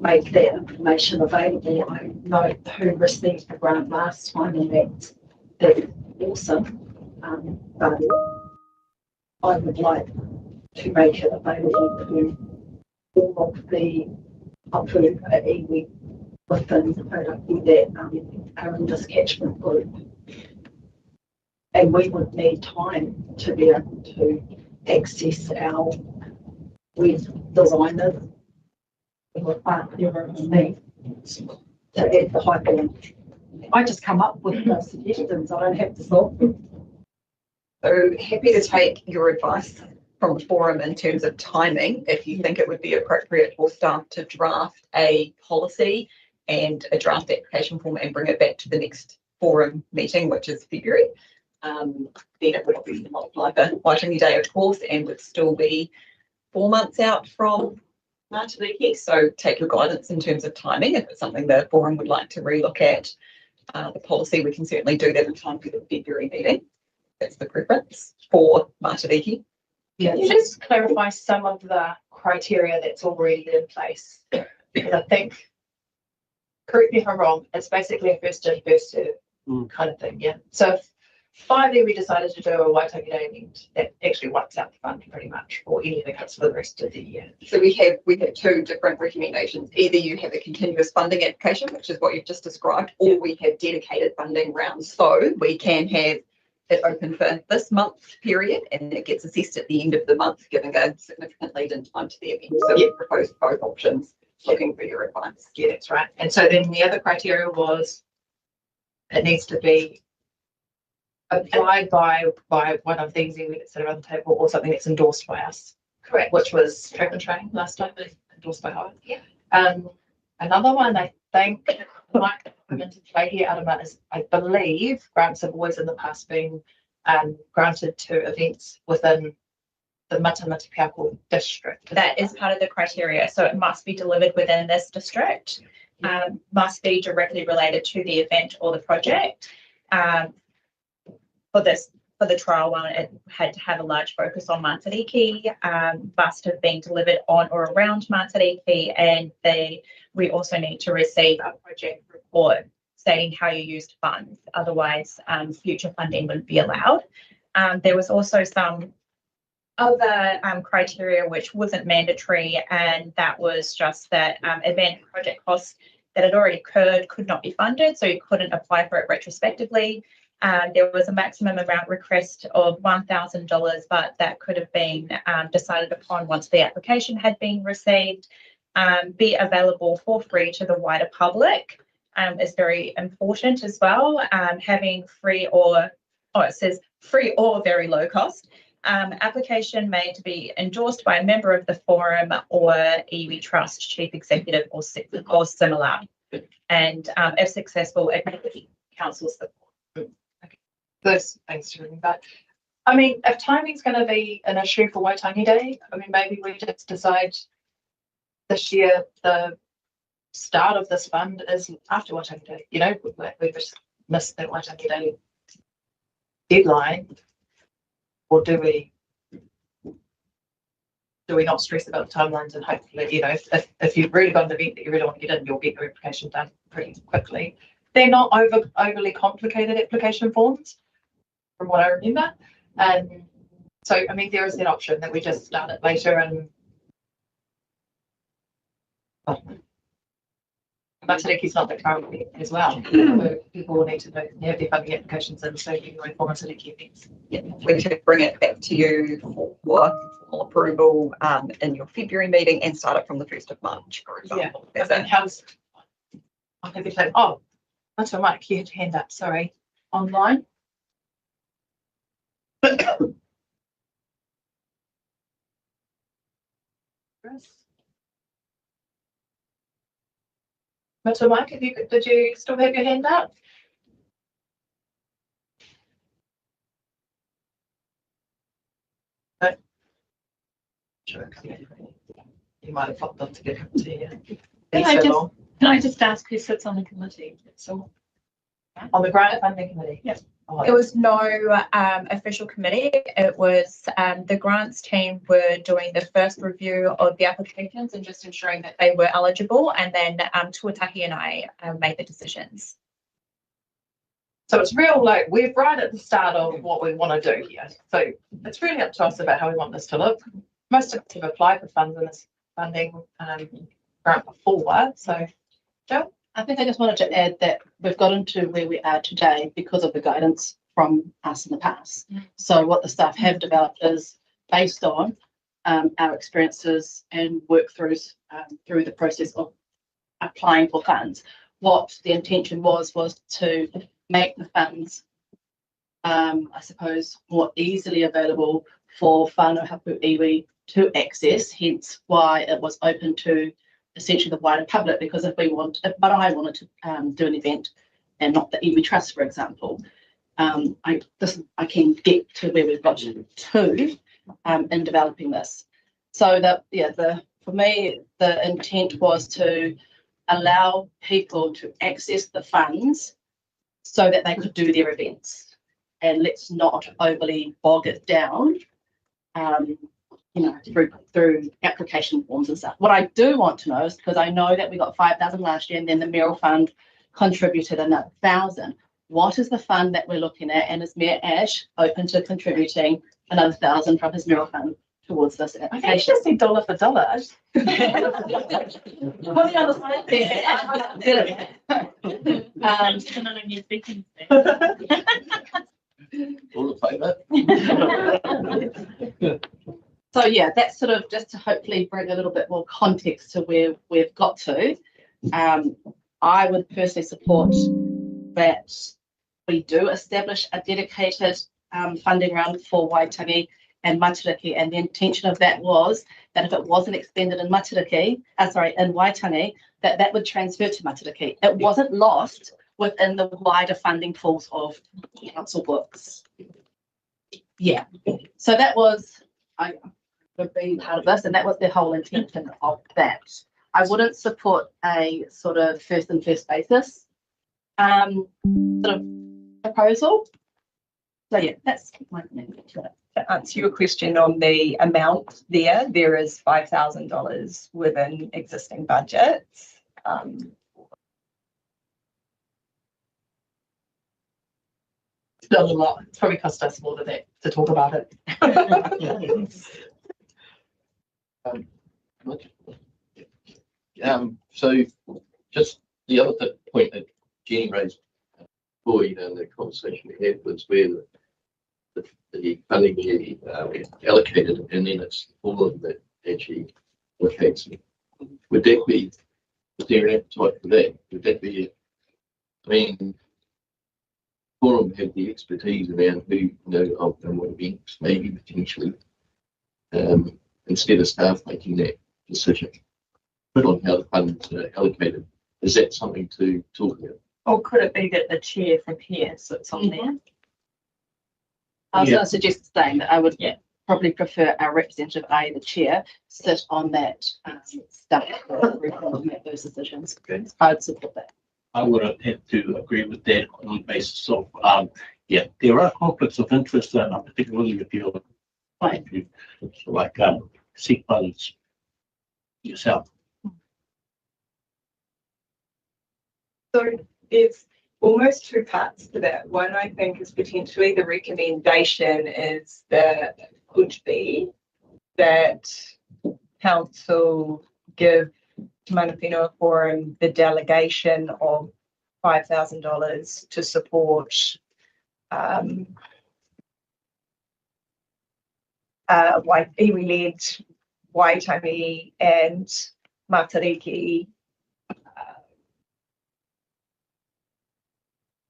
make that information available. I know who received the grant last time, and that's awesome. But I would like to make it available to all of the hapu iwi within that are in this catchment group. And we would need time to be able to access our with designers, with me, to add the high point. I just come up with the suggestions, I don't have to solve them. So happy to take your advice from the forum in terms of timing, if you think it would be appropriate for staff to draft a policy and a draft application form and bring it back to the next forum meeting, which is February. Then it would obviously not apply for Waitangi Day, of course, and would still be 4 months out from Matariki. So take your guidance in terms of timing. If it's something the forum would like to relook at the policy, we can certainly do that in time for the February meeting. That's the preference for Matariki. Can you just clarify some of the criteria that's already in place? Because I think, correct me if I'm wrong, it's basically a first in, first served kind of thing, yeah? So if finally we decided to do a Waitangi Day event, that actually wipes out the fund pretty much, or any of the cuts for the rest of the year. So we have 2 different recommendations. Either you have a continuous funding application, which is what you've just described, or we have dedicated funding rounds. So we can have it open for this month's period and it gets assessed at the end of the month, giving a significant lead in time to the event. So we proposed both options, looking for your advice. Yeah, that's right. And so then the other criteria was it needs to be applied by one of these units that are on the table or something that's endorsed by us. Correct. Which was Track and Train last time, endorsed by Howard. Yeah. Another one I think might come into play here, Adama, is I believe grants have always in the past been granted to events within the Matamata-Piako district. That is part of the criteria. So it must be delivered within this district, must be directly related to the event or the project. For the trial one, it had to have a large focus on Matariki, must have been delivered on or around Matariki, and we also need to receive a project report stating how you used funds. Otherwise, future funding wouldn't be allowed. There was also some other criteria which wasn't mandatory, and that was just that event project costs that had already occurred could not be funded, so you couldn't apply for it retrospectively. There was a maximum amount request of $1,000, but that could have been decided upon once the application had been received. Be available for free to the wider public is very important as well. Having free or, it says free or very low cost. Application made to be endorsed by a member of the forum or iwi Trust chief executive or similar. And if successful, it may be council support. Those things to remember. But I mean, if timing's going to be an issue for Waitangi Day, I mean, maybe we just decide this year the start of this fund is after Waitangi Day. You know, we just missed that Waitangi Day deadline, or do we not stress about the timelines and hopefully, you know, if you've really got an event that you really want to get in, you'll get your application done pretty quickly. They're not overly complicated application forms, from what I remember. So, I mean, there is an option that we just start it later and Matariki's not that far away as well. So people will need to know, have their funding applications in, so you can go for Matariki events. Yeah, we could bring it back to you for full approval in your February meeting and start it from the 1st of March, for example. Yeah, then how's, I think it's like, oh, that's all right, you had your hand up, sorry. Online? Mr. Mike, did you still have your hand up? No. Sure. You might have popped up to get up to you. Can I just ask who sits on the committee? So on the grant funding committee? Yes. Oh, There was no official committee. It was the grants team were doing the first review of the applications and just ensuring that they were eligible, and then Tuatahi and I made the decisions. so it's real, like, we're right at the start of what we want to do here. So it's really up to us about how we want this to look. Most of us have applied for funds in this funding grant before. So, Joe? I think I just wanted to add that we've gotten to where we are today because of the guidance from us in the past. So what the staff have developed is based on our experiences and work throughs through the process of applying for funds. What the intention was to make the funds, I suppose, more easily available for whānau hapu iwi to access, hence why it was open to essentially the wider public, because if I wanted to do an event and not the iwi trust, for example, I can get to where we've got to in developing this. So for me, the intent was to allow people to access the funds so that they could do their events, and let's not overly bog it down, through application forms and stuff. What I do want to know is, because I know that we got 5,000 last year and then the Merrill Fund contributed another 1,000. What is the fund that we're looking at, and is Mayor Ash open to contributing another 1,000 from his Merrill Fund towards this I think application? just say dollar for dollar. Put the other side there. All in favour? So yeah, that's sort of just to hopefully bring a little bit more context to where we've got to. I would personally support that we do establish a dedicated funding round for Waitangi and Matariki, and the intention of that was that if it wasn't expended in Waitangi, that would transfer to Matariki. It wasn't lost within the wider funding pools of council books. Yeah, so that was, I would be part of this, and that was the whole intention of that. I wouldn't support a sort of first basis sort of proposal. So yeah, that's my opinion. To answer your question on the amount there is $5,000 within existing budgets. Still a lot. It's probably cost us more than that to talk about it. So just the other point that Jenny raised before, the conversation we had was where the funding is allocated, and then it's all of that actually allocates. Would there an appetite for that? Would that be, Forum have the expertise around who, of them what events, maybe potentially, instead of staff making that decision on how the funds are allocated. Is that something to talk about? Or could it be that the chair from here sits on there? I was going to suggest saying that I would probably prefer our representative, the chair, sit on that staff group and make those decisions. Okay. I'd support that. I would have to agree with that on the basis of, there are conflicts of interest, particularly if you're trying to seek funds yourself. So there's almost two parts to that. One, I think, is potentially the recommendation is that it could be that council give Te Mana Whenua Forum the delegation of $5,000 to support iwi-led Waitangi and Matariki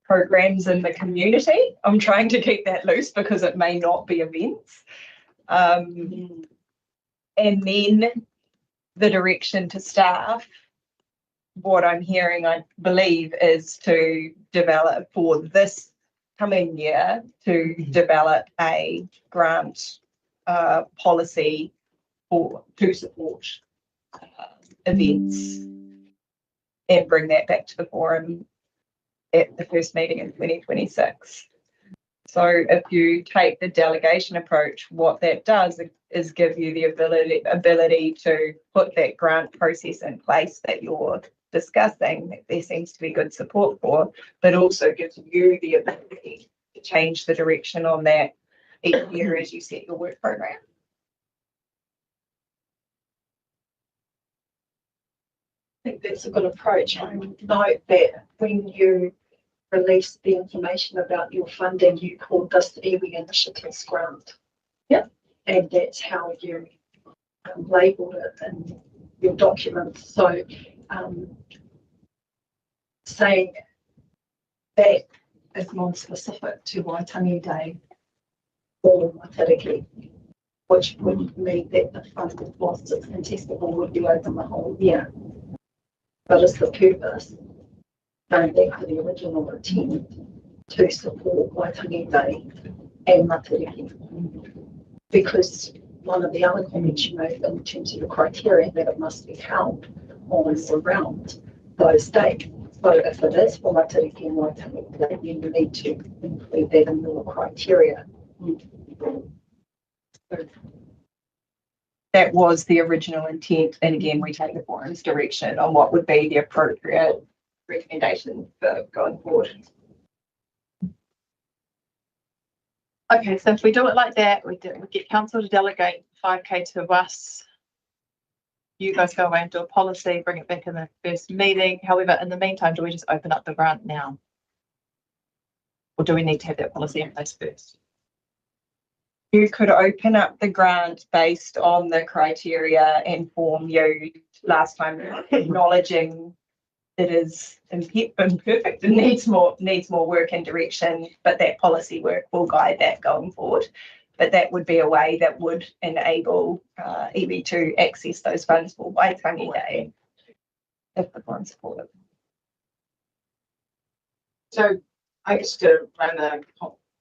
programs in the community. I'm trying to keep that loose because it may not be events. And then the direction to staff, what I'm hearing, I believe, is to develop for this coming year, to develop a grant policy to support events and bring that back to the forum at the first meeting in 2026. So if you take the delegation approach, what that does is give you the ability to put that grant process in place that you're discussing, that there seems to be good support for, but also gives you the ability to change the direction on that each year as you set your work program. I think that's a good approach. I would note that when you release the information about your funding, you called this the iwi Initiatives grant. Yep. And that's how you labelled it in your documents. So saying that is non-specific to Waitangi Day or Matariki, which would mean that the fund, whilst it's contestable, would be open the whole year. But it's the purpose, going back to the original intent, to support Waitangi Day and Matariki. Because one of the other comments you made in terms of the criteria that it must be held on or around those dates. So if it is for Matariki and Waitangi Day, then you need to include that in your criteria. That was the original intent, and again, we take the forum's direction on what would be the appropriate recommendation for going forward. Okay, so if we do it like that, we get council to delegate 5K to us. You guys go away and do a policy, bring it back in the first meeting. However, in the meantime, do we just open up the grant now? Or do we need to have that policy in place first? You could open up the grant based on the criteria and form you last time, acknowledging it is imperfect and needs more work and direction, but that policy work will guide that going forward. But that would be a way that would enable iwi to access those funds for Waitangi Day if the funds support it. So I used to run a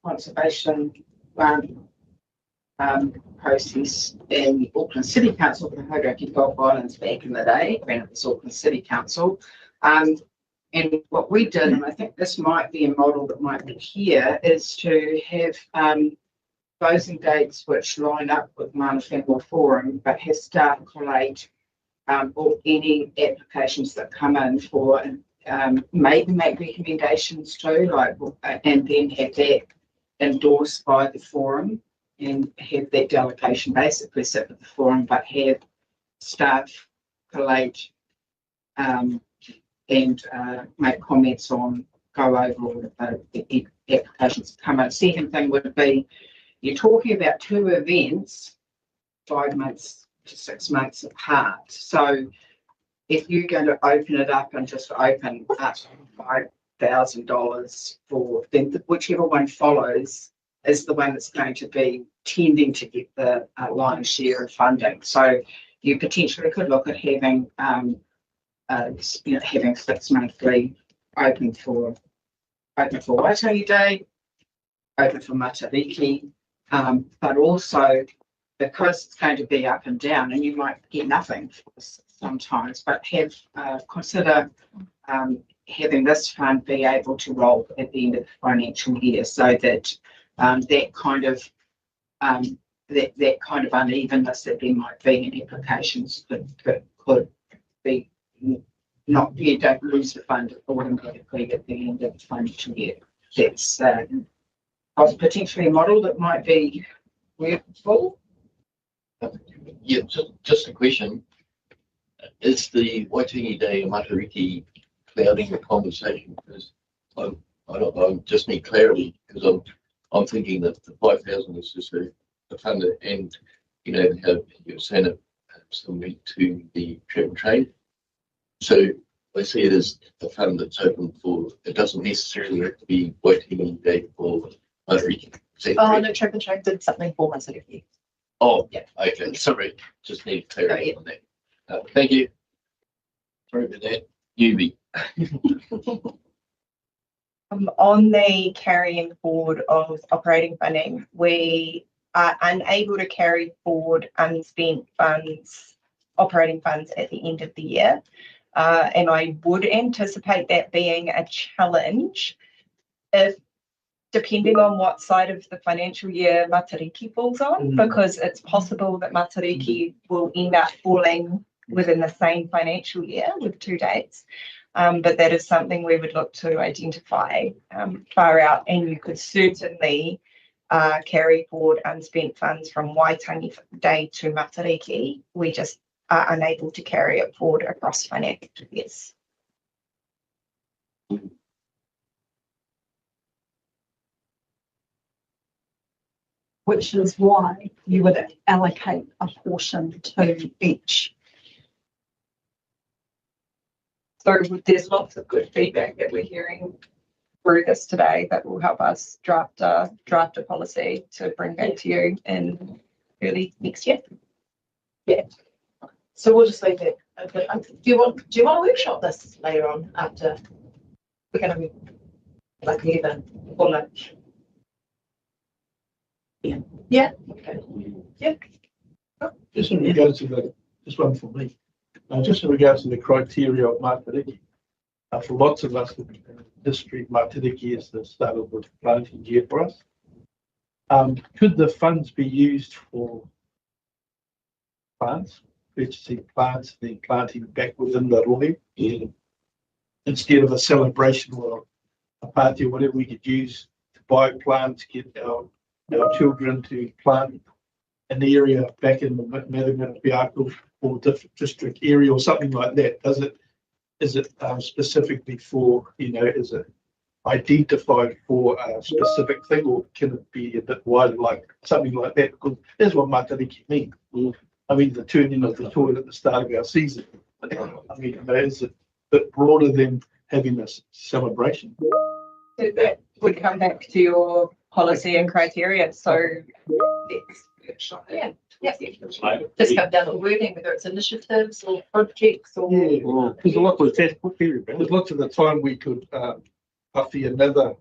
conservation process in Auckland City Council for the Hauraki Gulf Islands back in the day, when it was Auckland City Council. And what we did, and I think this might be a model that might be here, is to have closing dates which line up with Mana Whenua Forum, but have staff collate or any applications that come in for maybe make recommendations too, like, and then have that endorsed by the forum and have that delegation basically sit with the forum, but have staff collate and make comments on, go over all the applications that come in. Second thing would be, you're talking about 2 events 5 months to 6 months apart. So if you're going to open it up and just open up $5,000 for, then whichever one follows is the one that's going to be tending to get the lion's share of funding. So you potentially could look at having, having 6 monthly open for Waitangi Day, open for Matariki, but also because it's going to be up and down, and you might get nothing sometimes, but have consider having this fund be able to roll at the end of the financial year, so that that kind of unevenness that there might be in applications could be not, you don't lose the fund automatically at the end of the financial year. That's potentially a model that might be workable. Yeah, just a question. Is the Waitangi Day and Matariki clouding the conversation? Because I just need clarity, because I'm thinking that the 5,000 is just a fund, and have you're saying it somewhere to the travel trade. So I see it as a fund that's open for, it doesn't necessarily have to be Waitangi Day for Matariki. Oh, no, Travel Trade did something for Matariki. Oh, yeah. Okay. Sorry, just need clarity on that. Thank you. Sorry about that. Yubi. On the carrying forward of operating funding, we are unable to carry forward unspent funds, operating funds at the end of the year. And I would anticipate that being a challenge if, depending on what side of the financial year Matariki falls on, because it's possible that Matariki will end up falling within the same financial year with 2 dates. But that is something we would look to identify far out, and you could certainly carry forward unspent funds from Waitangi Day to Matariki. We just are unable to carry it forward across financial years. which is why you would allocate a portion to each. So there's lots of good feedback that we're hearing through this today that will help us draft a policy to bring back to you in early next year. So we'll just leave it. Okay. Do you want to workshop this later on after we're going to be like 11 for lunch? Yeah. Okay. Yeah. Just in regards to just one for me, just in regards to the criteria of Matariki, for lots of us in the district, Matariki is the start of the planting year for us. Could the funds be used for plants, purchasing plants, then planting back within the rohe? Yeah. Instead of a celebration or a party or whatever, we could use to buy plants, get our children to plant an area back in the Matamata-Piako or district area or something like that. Is it specifically for, is it identified for a specific thing, or can it be a bit wider, like something like that? Because that's what Matariki means. I mean, the turning of the toilet at the start of our season. I mean, is it a bit broader than having a celebration? So that would come back to your policy and criteria. So Yeah. Just come down to wording, whether it's initiatives or projects or. Yeah, There's a lot of test period. there's lots of the time we could hawhi another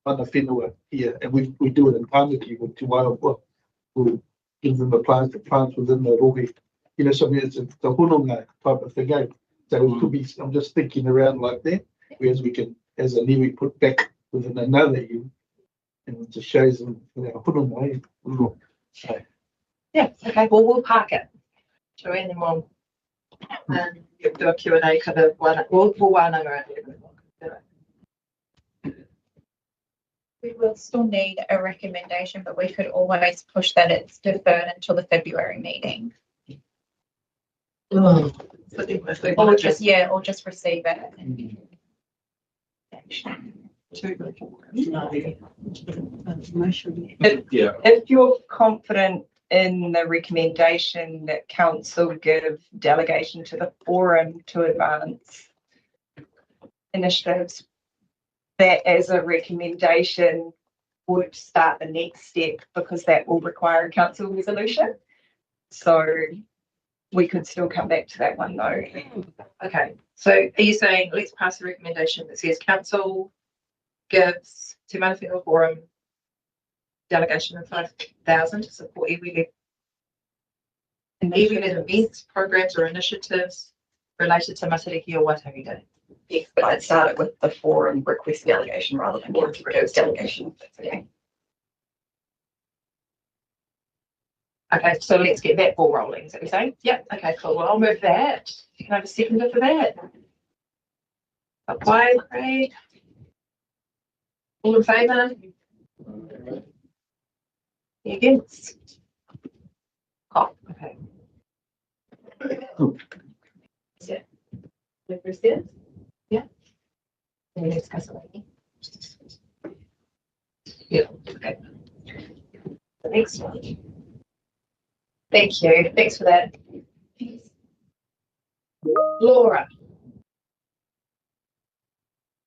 mana whenua here, and we do it in Tāmaki with Te Waiopua. We'll give them the plants within the rohe. So it's the hononga type of thing. So it could be, I'm just thinking around like that, whereas we can, as a niwi, put back within another year, and it just shows them hononga. So, Yeah, okay, well, we'll park it. So and then we'll do a Q&A kind of one, we'll wānanga it. We will still need a recommendation, but we could always push that it's deferred until the February meeting. Oh. Or just receive it. if you're confident in the recommendation that council give delegation to the forum to advance initiatives, that as a recommendation would start the next step, because that will require a council resolution. So we could still come back to that one though. Okay, so are you saying let's pass a recommendation that says council gives Te Mana Whenua Forum delegation of 5,000 to support iwi-led events, programs or initiatives related to Matariki or Waitangi Day? Yes, but I'd start it with the forum request delegation rather than council gives delegation. That's okay. Okay, so let's get that ball rolling. Is that what you're saying? Yep. Okay, cool. Well, I'll move that. You can have a seconder for that. Apply, Craig. All in favour? Against? Oh, okay. Yeah. Yeah. And we discuss it. Yeah. Okay. The next one. Thank you. Thanks for that. Laura.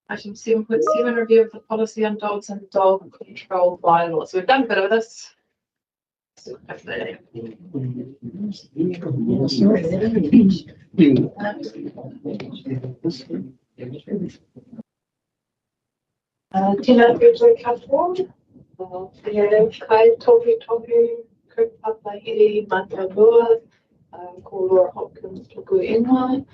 Item 7.7, review of the policy on dogs and dog control bylaws. So we've done a bit of this. Tina, here's a couple. Kai tohu kaupapa hiri matabua, ko Laura Hopkins tuku ingoa.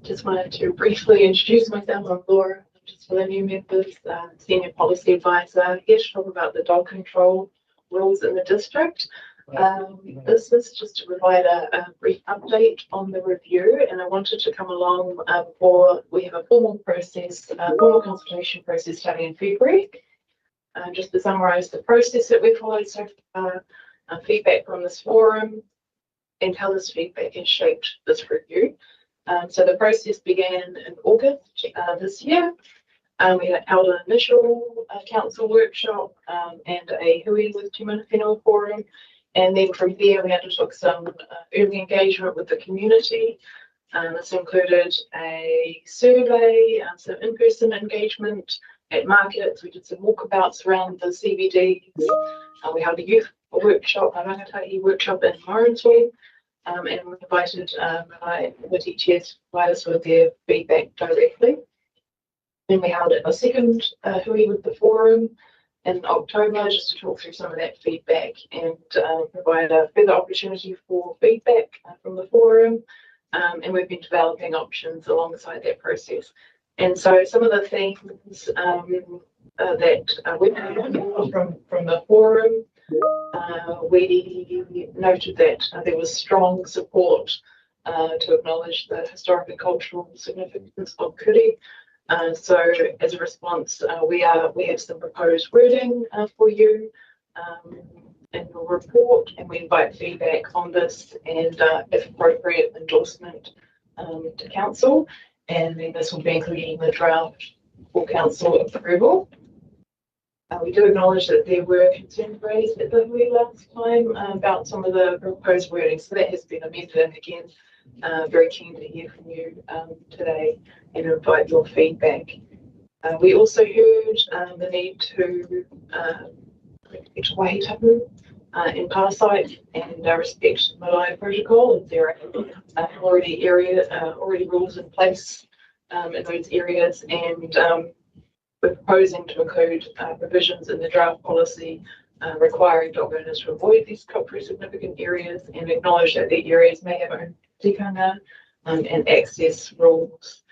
Just wanted to briefly introduce myself. I'm Laura, just for the new members, Senior Policy Advisor here to talk about the dog control rules in the district. This is just to provide a brief update on the review, and I wanted to come along before we have a formal process, formal consultation process starting in February. Just to summarise the process that we've followed so far, feedback from this forum, and how this feedback has shaped this review. So the process began in August this year. We held an initial council workshop and a hui with Te Mana Whenua forum. And then from there, we undertook some early engagement with the community. This included a survey, some in-person engagement at markets. We did some walkabouts around the CBD. We held a youth workshop, a rangatahi workshop in Morrinsville. And we invited the teachers to provide us with their feedback directly. Then we held a second hui with the forum in October just to talk through some of that feedback and provide a further opportunity for feedback from the forum. And we've been developing options alongside that process. And so some of the themes that we from the forum, we noted that there was strong support to acknowledge the historic and cultural significance of Kuri. So as a response, we have some proposed wording for you in your report, and we invite feedback on this and, if appropriate, endorsement to council. And then this will be included in the draft for council approval. We do acknowledge that there were concerns raised at the hui last time about some of the proposed wording, so that has been amended. And again, very keen to hear from you today and invite your feedback. We also heard the need to respect waihi tapu in Parasite and respect Marae Protocol. There are already rules in place in those areas, and we're proposing to include provisions in the draft policy requiring dog owners to avoid these culturally significant areas and acknowledge that the areas may have own tikanga and access rules.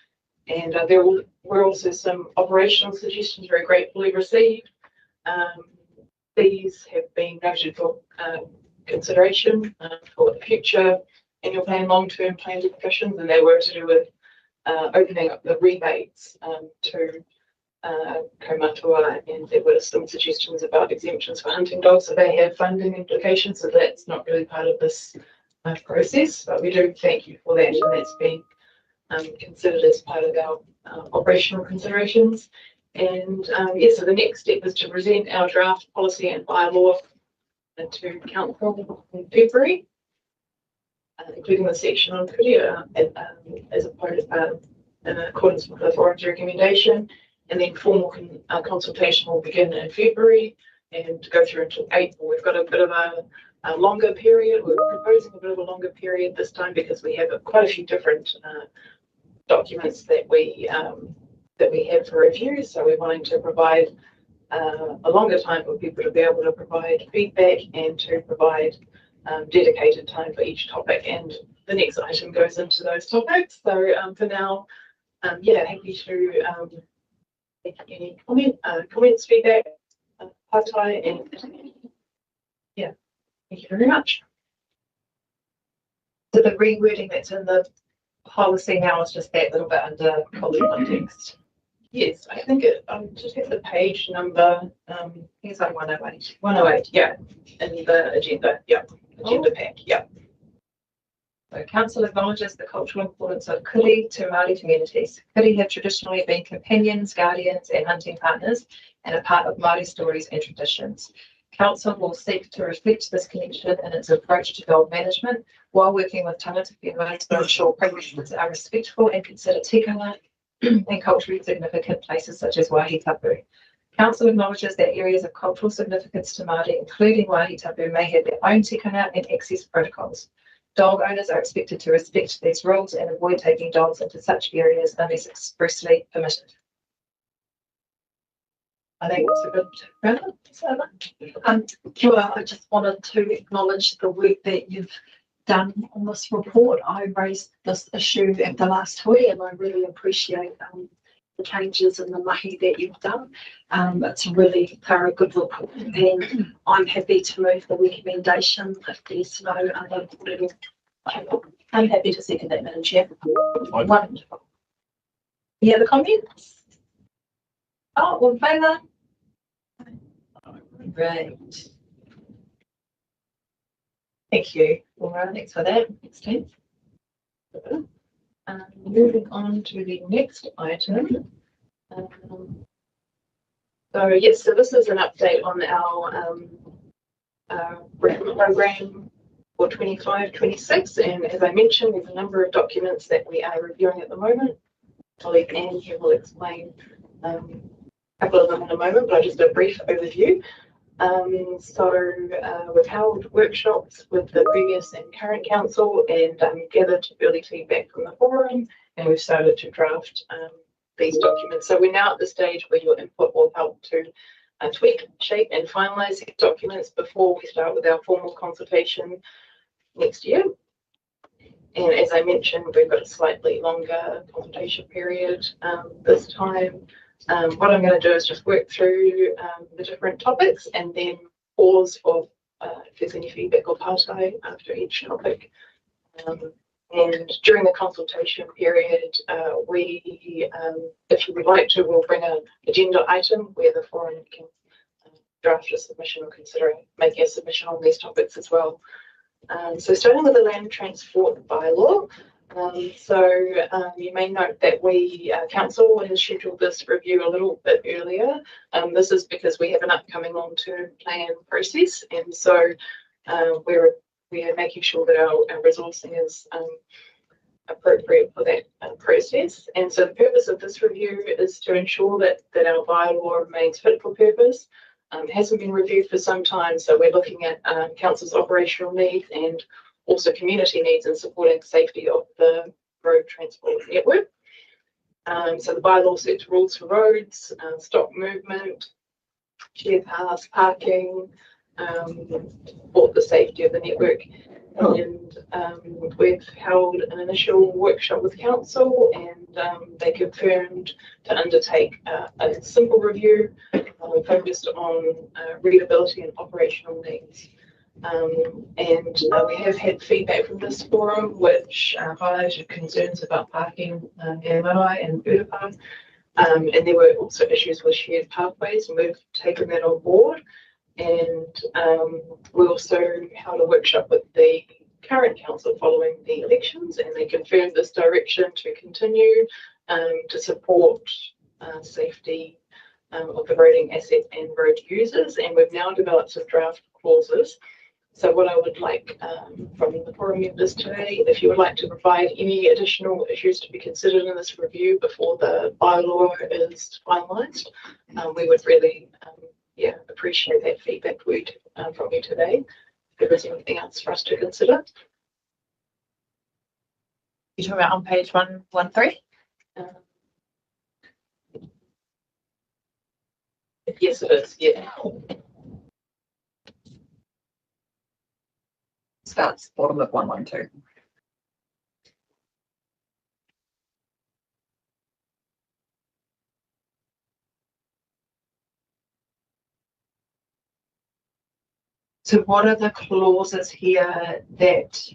And there were also some operational suggestions very gratefully received. These have been noted for consideration for future annual plan, long-term plan discussions, and they were to do with opening up the rebates to kaumatua, and there were some suggestions about exemptions for hunting dogs, so they have funding implications, so that's not really part of this process, but we do thank you for that, and that's been considered as part of our operational considerations. And so the next step is to present our draft policy and bylaw to council in February, including the section on Kuri as a part of in accordance with the forum's recommendation. And then formal consultation will begin in February and go through until April. We've got a bit of a longer period. We're proposing a bit of a longer period this time because we have quite a few different documents that we have for review. So we're wanting to provide a longer time for people to be able to provide feedback and to provide dedicated time for each topic. And the next item goes into those topics. So for now, happy to take any comments, feedback, patai, and thank you very much. So the rewording that's in the policy now is just that little bit under cultural context. Yes, I think it just have the page number. It's like 108. 108, yeah, in the agenda. Yeah, agenda pack. Yeah. So council acknowledges the cultural importance of Kuri to Māori communities. Kuri have traditionally been companions, guardians, and hunting partners, and a part of Māori stories and traditions. Council will seek to reflect this connection in its approach to dog management while working with tangata whenua to ensure practices are respectful and consider tikanga and culturally significant places such as waihi tapu. Council acknowledges that areas of cultural significance to Māori, including waihi tapu, may have their own tikanga and access protocols. Dog owners are expected to respect these rules and avoid taking dogs into such areas unless expressly permitted. I think it's a good round. Kia, I just wanted to acknowledge the work that you've done on this report. I raised this issue at the last hui, and I really appreciate the changes in the mahi that you've done. It's a really thorough, good report, and I'm happy to move the recommendation if there's no other whatever. I'm happy to second that, Madam Chair. Wonderful. Any other comments? Oh, all in favour? Great. Thank you, Laura. Thanks for that. Next time. Moving on to the next item. So yes, so this is an update on our recruitment program for 25-26, and as I mentioned, there's a number of documents that we are reviewing at the moment. Colleague Anne here will explain a couple of them in a moment, but I'll just do a brief overview. We've held workshops with the previous and current council and gathered early feedback from the forum, and we've started to draft these documents. So we're now at the stage where your input will help to tweak, shape and finalise these documents before we start with our formal consultation next year. And as I mentioned, we've got a slightly longer consultation period this time. What I'm going to do is just work through the different topics and then pause for if there's any feedback or partai after each topic. And during the consultation period, if you would like to, we'll bring an agenda item where the forum can draft a submission or consider making a submission on these topics as well. So starting with the land transport bylaw. You may note that council has scheduled this review a little bit earlier. This is because we have an upcoming long-term plan process, and so we're making sure that our resourcing is appropriate for that process. And so the purpose of this review is to ensure that our bylaw remains fit for purpose. Hasn't been reviewed for some time, so we're looking at council's operational needs and also community needs in supporting safety of the road transport network. So the bylaw sets rules for roads, stock movement, share paths, parking, support the safety of the network. And we've held an initial workshop with council, and they confirmed to undertake a simple review focused on readability and operational needs. We have had feedback from this forum which highlighted concerns about parking near Marae and Urapa. And there were also issues with shared pathways, and we've taken that on board. And we also held a workshop with the current council following the elections, and they confirmed this direction to continue to support safety of the roading asset and road users. And we've now developed some draft clauses. So what I would like from the forum members today, if you would like to provide any additional issues to be considered in this review before the bylaw is finalised, we would really appreciate that feedback from you today. If there is anything else for us to consider. You're talking about on page 113? Yes, it is. Yeah. Starts bottom of 112. So what are the clauses here that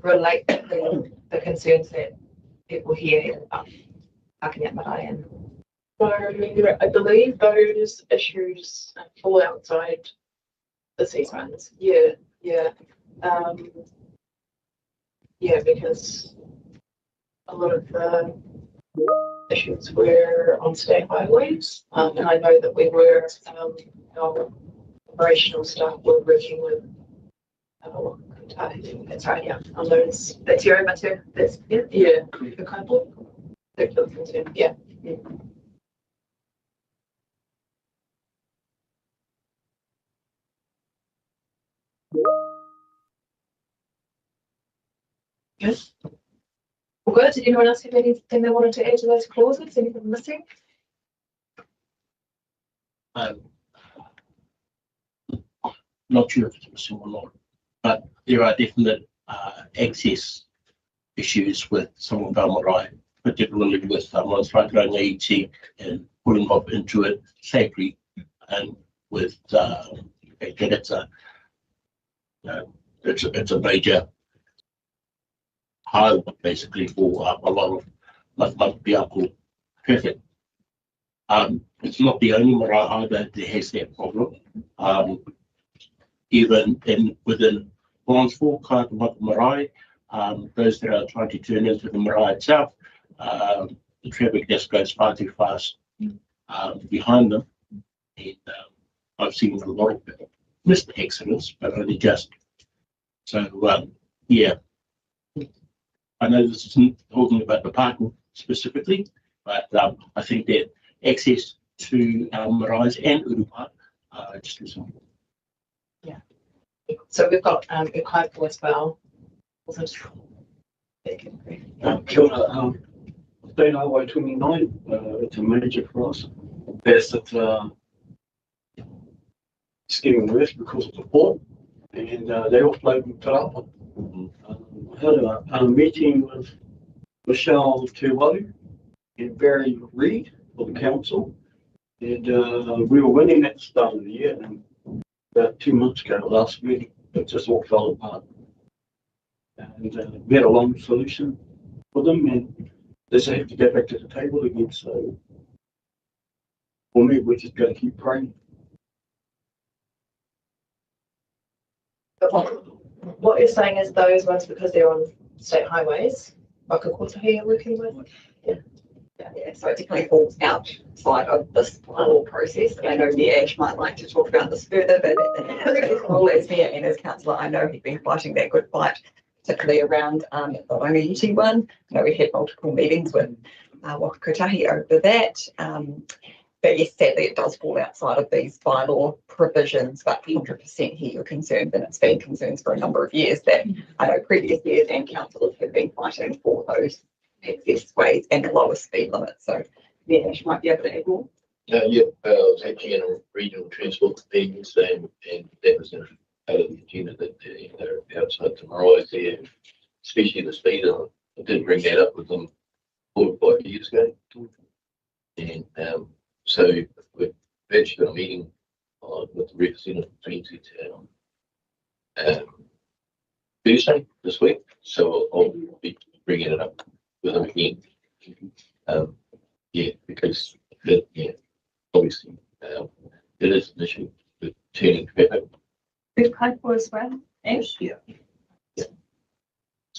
relate to the concerns that people hear about parking at Marae? So I believe those issues fall outside the seasons. Yeah. Because a lot of the issues were on state highways, and I know that we were our operational staff were working with. That's right. Yeah, on those. That's your matter. That's yeah. The kind of particular concern. Yeah. Good. Well, good. Did anyone else have anything they wanted to add to those clauses? Anything missing? Not sure if it's missing or not, but there are definite access issues with some of our marae, particularly with ones like Rangi and putting them up into it safely, and with it's a major highway basically for a lot of Matamata-Piako traffic. It's not the only marae either that has that problem. Even within Lonsford, Katamata marae, those that are trying to turn into the marae itself, the traffic just goes far too fast behind them. And I've seen a lot of missed accidents, but only just. So, yeah, I know this isn't talking about the parking specifically, but I think that access to Marais and Urupa just as well. So we've got Ukaipo as well. Also, Kia ora, State Highway 29, it's a major for us. There's that it's getting worse because of the port, and they offload Te Rapa. I had a meeting with Michelle Tuwalu and Barry Reid for the council, and we were winning at the start of the year, and about 2 months ago, last week, it just all fell apart. And we had a long solution for them, and they just have to go back to the table again. So for me, we're just going to keep praying. but what you're saying is those ones, because they're on state highways, Wakakotahi are working with? Yeah, so it definitely falls outside of this whole process. I know the Ash might like to talk about this further, but as mayor and as councillor, I know he's been fighting that good fight, particularly around the Wangayuti one. I know we had multiple meetings with Wakakotahi over that. But yes, sadly, it does fall outside of these bylaw provisions, but 100% hear your concern, and it's been concerns for a number of years that I know previous years and councillors have been fighting for those access ways and the lower speed limit. So yeah, Ash might be able to add more. Yeah, I was actually in a regional transport meeting and that was part of the agenda that they're outside tomorrow there, especially the speed limit. I did bring that up with them 4 or 5 years ago. And so we've actually got a meeting with the representative of Queensland Town Thursday this week. So I'll be bringing it up with them again. Yeah, because obviously it is an issue with turning traffic. Good Kaipo as well, Ash? Yeah.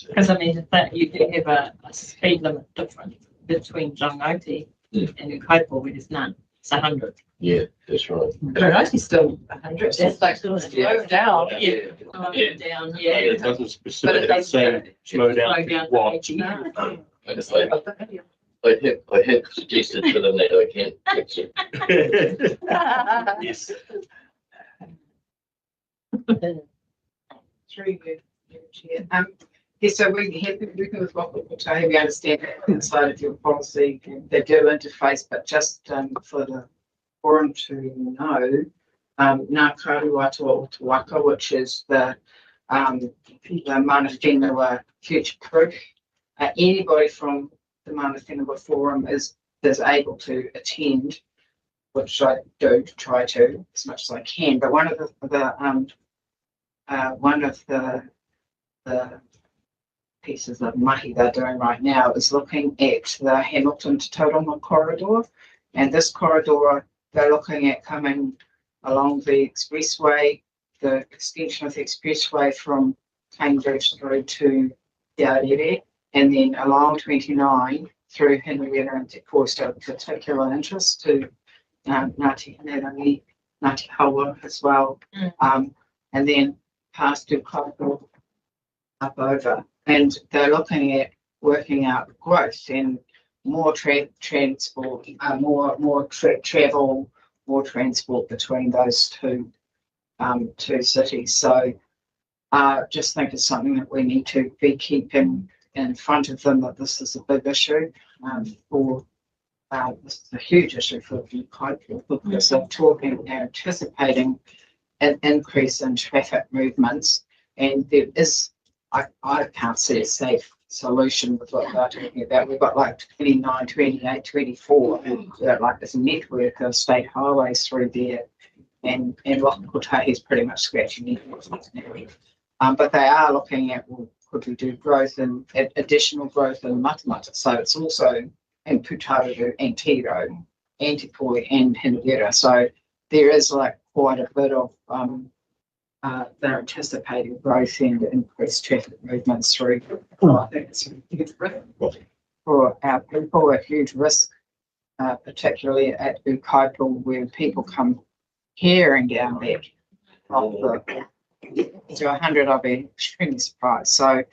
Because I mean, that you do have a speed limit difference between Rangoti and Ukaipo, where there's none. It's 100. Yeah, that's right. But Rangoti's still 100. That's like slow down. Yeah. Down, Yeah, it doesn't specifically say slow down to watch. I just like, I had suggested to them that I can't fix it. Yes. Through you, Chair. Yeah, so we have been working with Wakakotahi. We understand that inside of your policy, they do interface, but just for the forum to know, Ngā Karuatua o Te Waka, which is the Mana Whenua future proof. Anybody from the Mana Whenua forum is able to attend, which I do try to as much as I can. But one of the pieces of mahi they're doing right now is looking at the Hamilton to Tauranga corridor, and this corridor they're looking at coming along the expressway, the extension of the expressway from Cambridge through to Te Arere, and then along 29 through Henrietta and Te Forster of particular interest to Ngāti Hanerangi, Ngāti Hawa as well, and then past to Kaipō up over. And they're looking at working out growth and more transport, more travel, more transport between those two cities. So just think it's something that we need to be keeping in front of them, that this is a big issue this is a huge issue for Kaipō, because they're talking and anticipating an increase in traffic movements, and there is I can't see a safe solution with what they're talking about. We've got like 29, 28, 24, and like this network of state highways through there, and Wakakotahi is pretty much scratching it. But they are looking at, well, could we do growth and additional growth in Matamata? So it's also in Putaru and Tiro, and Te Poi and Henrietta. So there is like quite a bit of they're anticipating growth and increased traffic movements through. I think it's for our people at huge risk, particularly at Ukaipo, where people come tearing down there off to 100. I'll be extremely surprised. So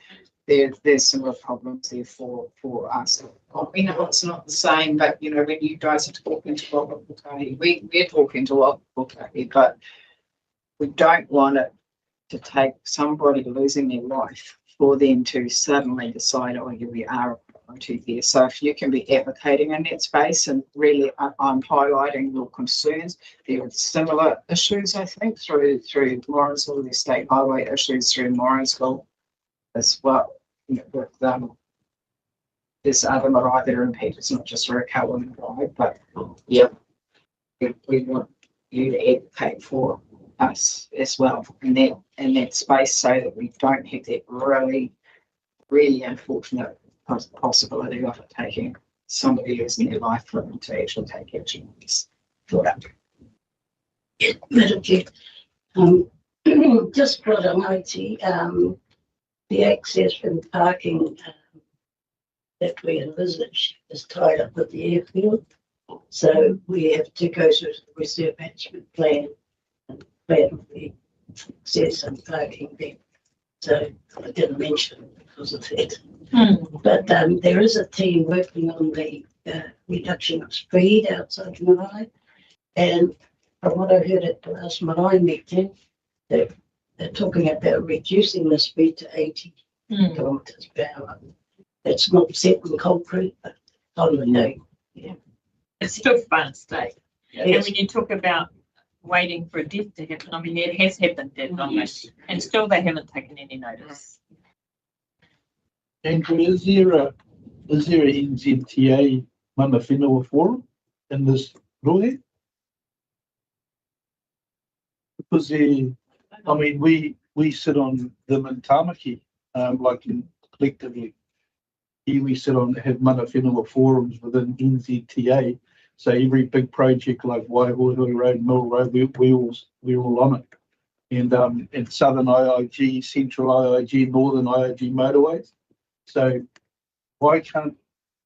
there's some real problems there for us. We know it's not the same, but you know, when you guys are talking to Waka Pukahi, we're talking to Waka Pukahi, but we don't want it to take somebody losing their life for them to suddenly decide, oh, yeah, we are a priority here. So if you can be advocating in that space, and really I'm highlighting your concerns. There are similar issues, I think, through Morrinsville, the state highway issues through Morrinsville as well. You know, with this other marae that are impeded. It's not just Ruakawa and Drive, but yeah, we want you to advocate for us as well in that space, so that we don't have that really unfortunate possibility of it taking somebody losing their life for them to actually take action. Yeah, Madam Chair, just for the mighty, the access and parking that we envisage is tied up with the airfield. So we have to go through the reserve management plan and plan the access and parking there. So I didn't mention it because of that. But there is a team working on the reduction of speed outside Marae. And from what I heard at the last Marae meeting, they're talking about reducing the speed to 80 kilometres per hour. It's not set in concrete, but on the day. Yeah. It's still fun state. Yes. And when you talk about waiting for a death to happen, I mean, it has happened that long, and still they haven't taken any notice. Andrew, is there a NZTA mana whenua forum in this rohe? Because I mean, we sit on them in Tamaki, like collectively. Here we sit on, have mana whenua forums within NZTA. So every big project like Waihoihoi Road, Mill Road, we're all on it. And Southern IIG, Central IIG, Northern IIG motorways. So why can't,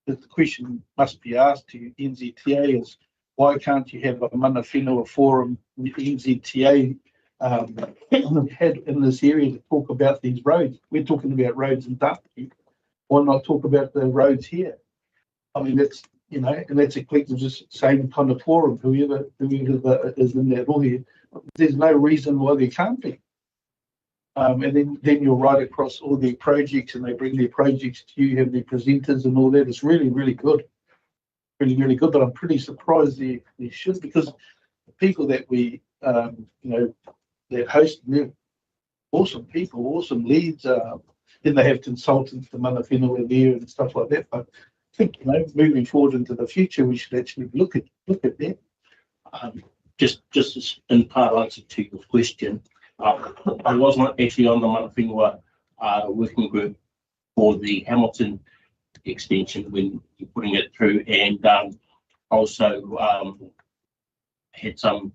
the question must be asked to NZTA is, why can't you have a mana whenua forum NZTA had in this area to talk about these roads? We're talking about roads in Tamaki. Why not talk about the roads here? I mean, that's, you know, and that's a collective, just same kind of forum, whoever is in that rohe. There's no reason why there can't be. And then you're right across all their projects, and they bring their projects to you, have their presenters and all that. It's really, really good. Really good. But I'm pretty surprised they should, because the people that we, you know, that host, they're awesome people, awesome leads. Then they have consultants, the mana whenua there and stuff like that. But I think, you know, moving forward into the future, we should actually look at that. Just as in part answer to your question, I was not actually on the mana whenua working group for the Hamilton extension when you're putting it through, and also had some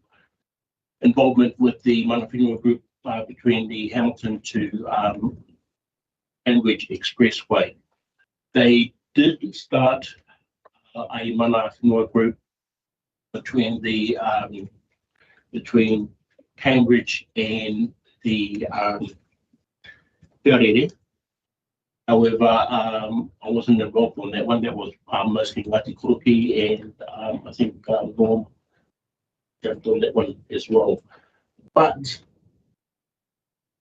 involvement with the mana whenua group between the Hamilton to Cambridge Expressway. They did start a mana whenua group between the between Cambridge and the Whiarere. However, I wasn't involved on that one. That was mostly Ngati Kuruki, and I think Norm jumped on that one as well. But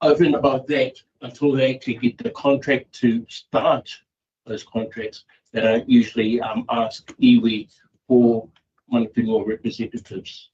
over and above that, until they actually get the contract to start those contracts, they don't usually ask iwi for mana whenua representatives.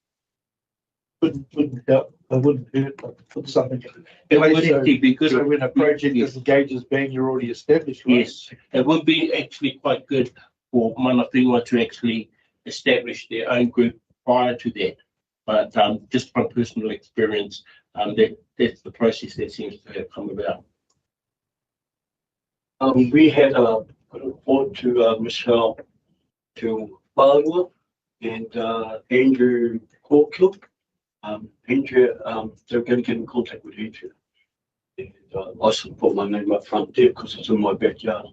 Wouldn't help. I wouldn't hurt, but put something in. It would actually be good. So when a project disengages being you're already established, right? Yes, it would be actually quite good for mana whenua to actually establish their own group prior to that. But just from personal experience, that's the process that seems to have come about. We had a report to Michelle, to Whenua, and Andrew Hawkill. Andrew, they're going to get in contact with Andrew. And I should put my name up front there because it's in my backyard.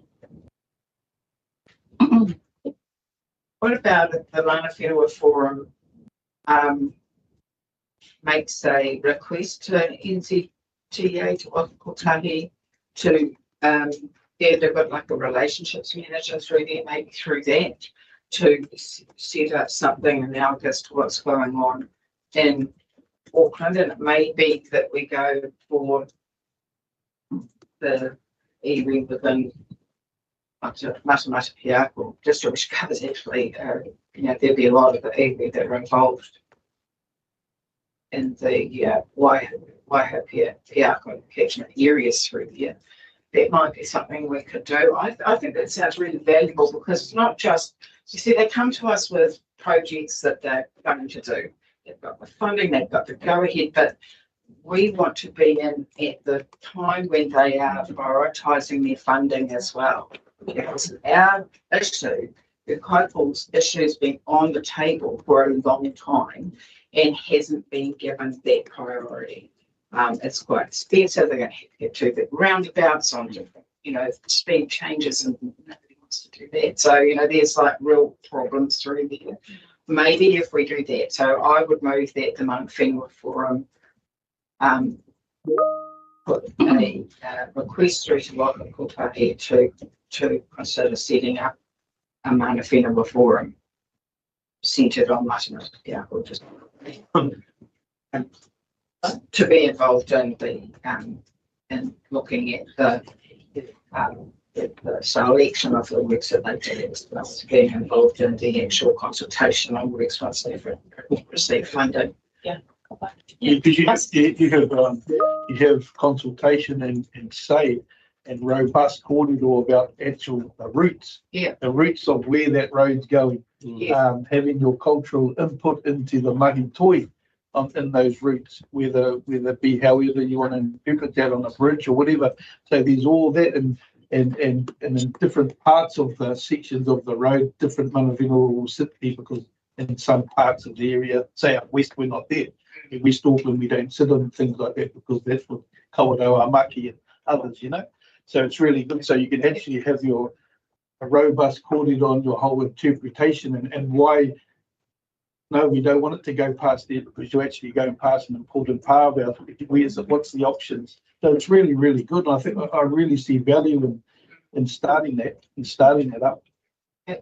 What about if the Mana Whenua Forum makes a request to NZTA, to Whakakotahi, to they've got like a relationships manager through there, maybe through that, to set up something analogous to what's going on in Auckland, and it may be that we go for the iwi within Matamata-Piako district, which covers actually, there'd be a lot of the iwi that are involved in the Waiha-Piako catchment areas through there. That might be something we could do. I think that sounds really valuable, because it's not just, you see, they come to us with projects that they're going to do. They've got the funding, they've got the go-ahead, but we want to be in at the time when they are prioritising their funding as well. Because our issue, the Kaipol's issue, has been on the table for a long time and hasn't been given that priority. It's quite expensive. They're going to have to get two big roundabouts on different, speed changes, and nobody wants to do that. So, there's like real problems through there. Maybe if we do that, so I would move that the Mana Whenua Forum put a request through to Whakakotahi to consider setting up a Mana Whenua Forum centred on Matamata-Piako, just to be involved in the in looking at the selection of the works that they do, as well as being involved in the actual consultation on works once they've received funding. Because you have consultation and say and robust corridor about actual routes. Yeah. The routes of where that road's going. Yeah. Having your cultural input into the mahi toi in those routes, whether it be however you want to interpret that on a bridge or whatever. So there's all that, and in different parts of the sections of the road, different Mana Whenua will sit there, because in some parts of the area, say up west, we're not there. In West Auckland, we don't sit on things like that, because that's what Kawerau Maki and others, So it's really good. So you can actually have a robust corridor on your whole interpretation and why. No, we don't want it to go past there, because you're actually going past an important part about what's the options. So it's really, really good. And I think I really see value in starting that up.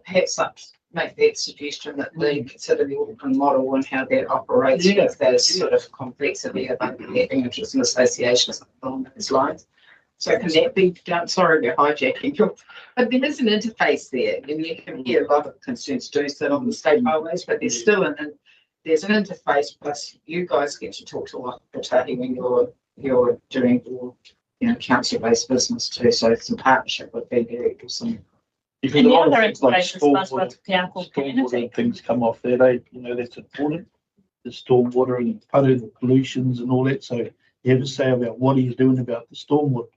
Perhaps make that suggestion that they consider the Auckland model and how that operates with those sort of complexity of having interest and associations along those lines. So can that be done? Sorry, we're hijacking. But there is an interface there, and you can hear a lot of concerns do sit on the state highways, but there's still there's an interface. Plus, you guys get to talk to Whakakotahi when you're doing your council-based business too. So some partnership would be very awesome. And the other information is Matamata-Piako community. Things come off there, that's important. The stormwater and the pollutions and all that. So you have to say about what he's doing about the stormwater,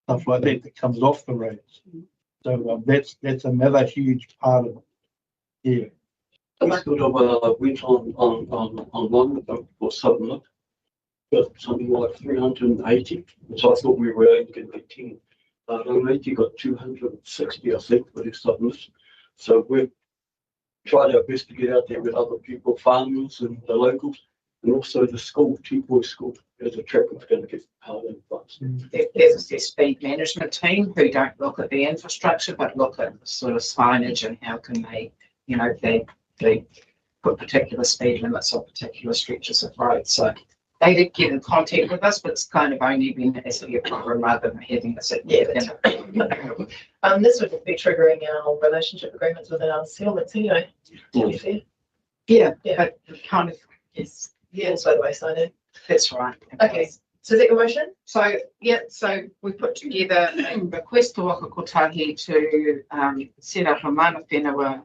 stuff like that comes off the roads. So that's another huge part of it. Yeah. We sort of went on one for Submit, got something like 380, so I thought we were only going to get 10. Lady got 260, I think, for his Submit. So we've tried our best to get out there with other people, farmers and the locals, and also the school, T-Boys School, as a track that's going to get part of it. There's their speed management team who don't look at the infrastructure, but look at sort of signage and how can they, they put particular speed limits on particular stretches of road. So they did get in contact with us, but it's kind of only been as a problem rather than having us at this would be triggering our relationship agreements within our settlements anyway, to be fair. Yeah, but kind of falls by the wayside. That's right. Okay. So is that your motion? So we put together a request to Whakakotahi to set up a Mana Whenua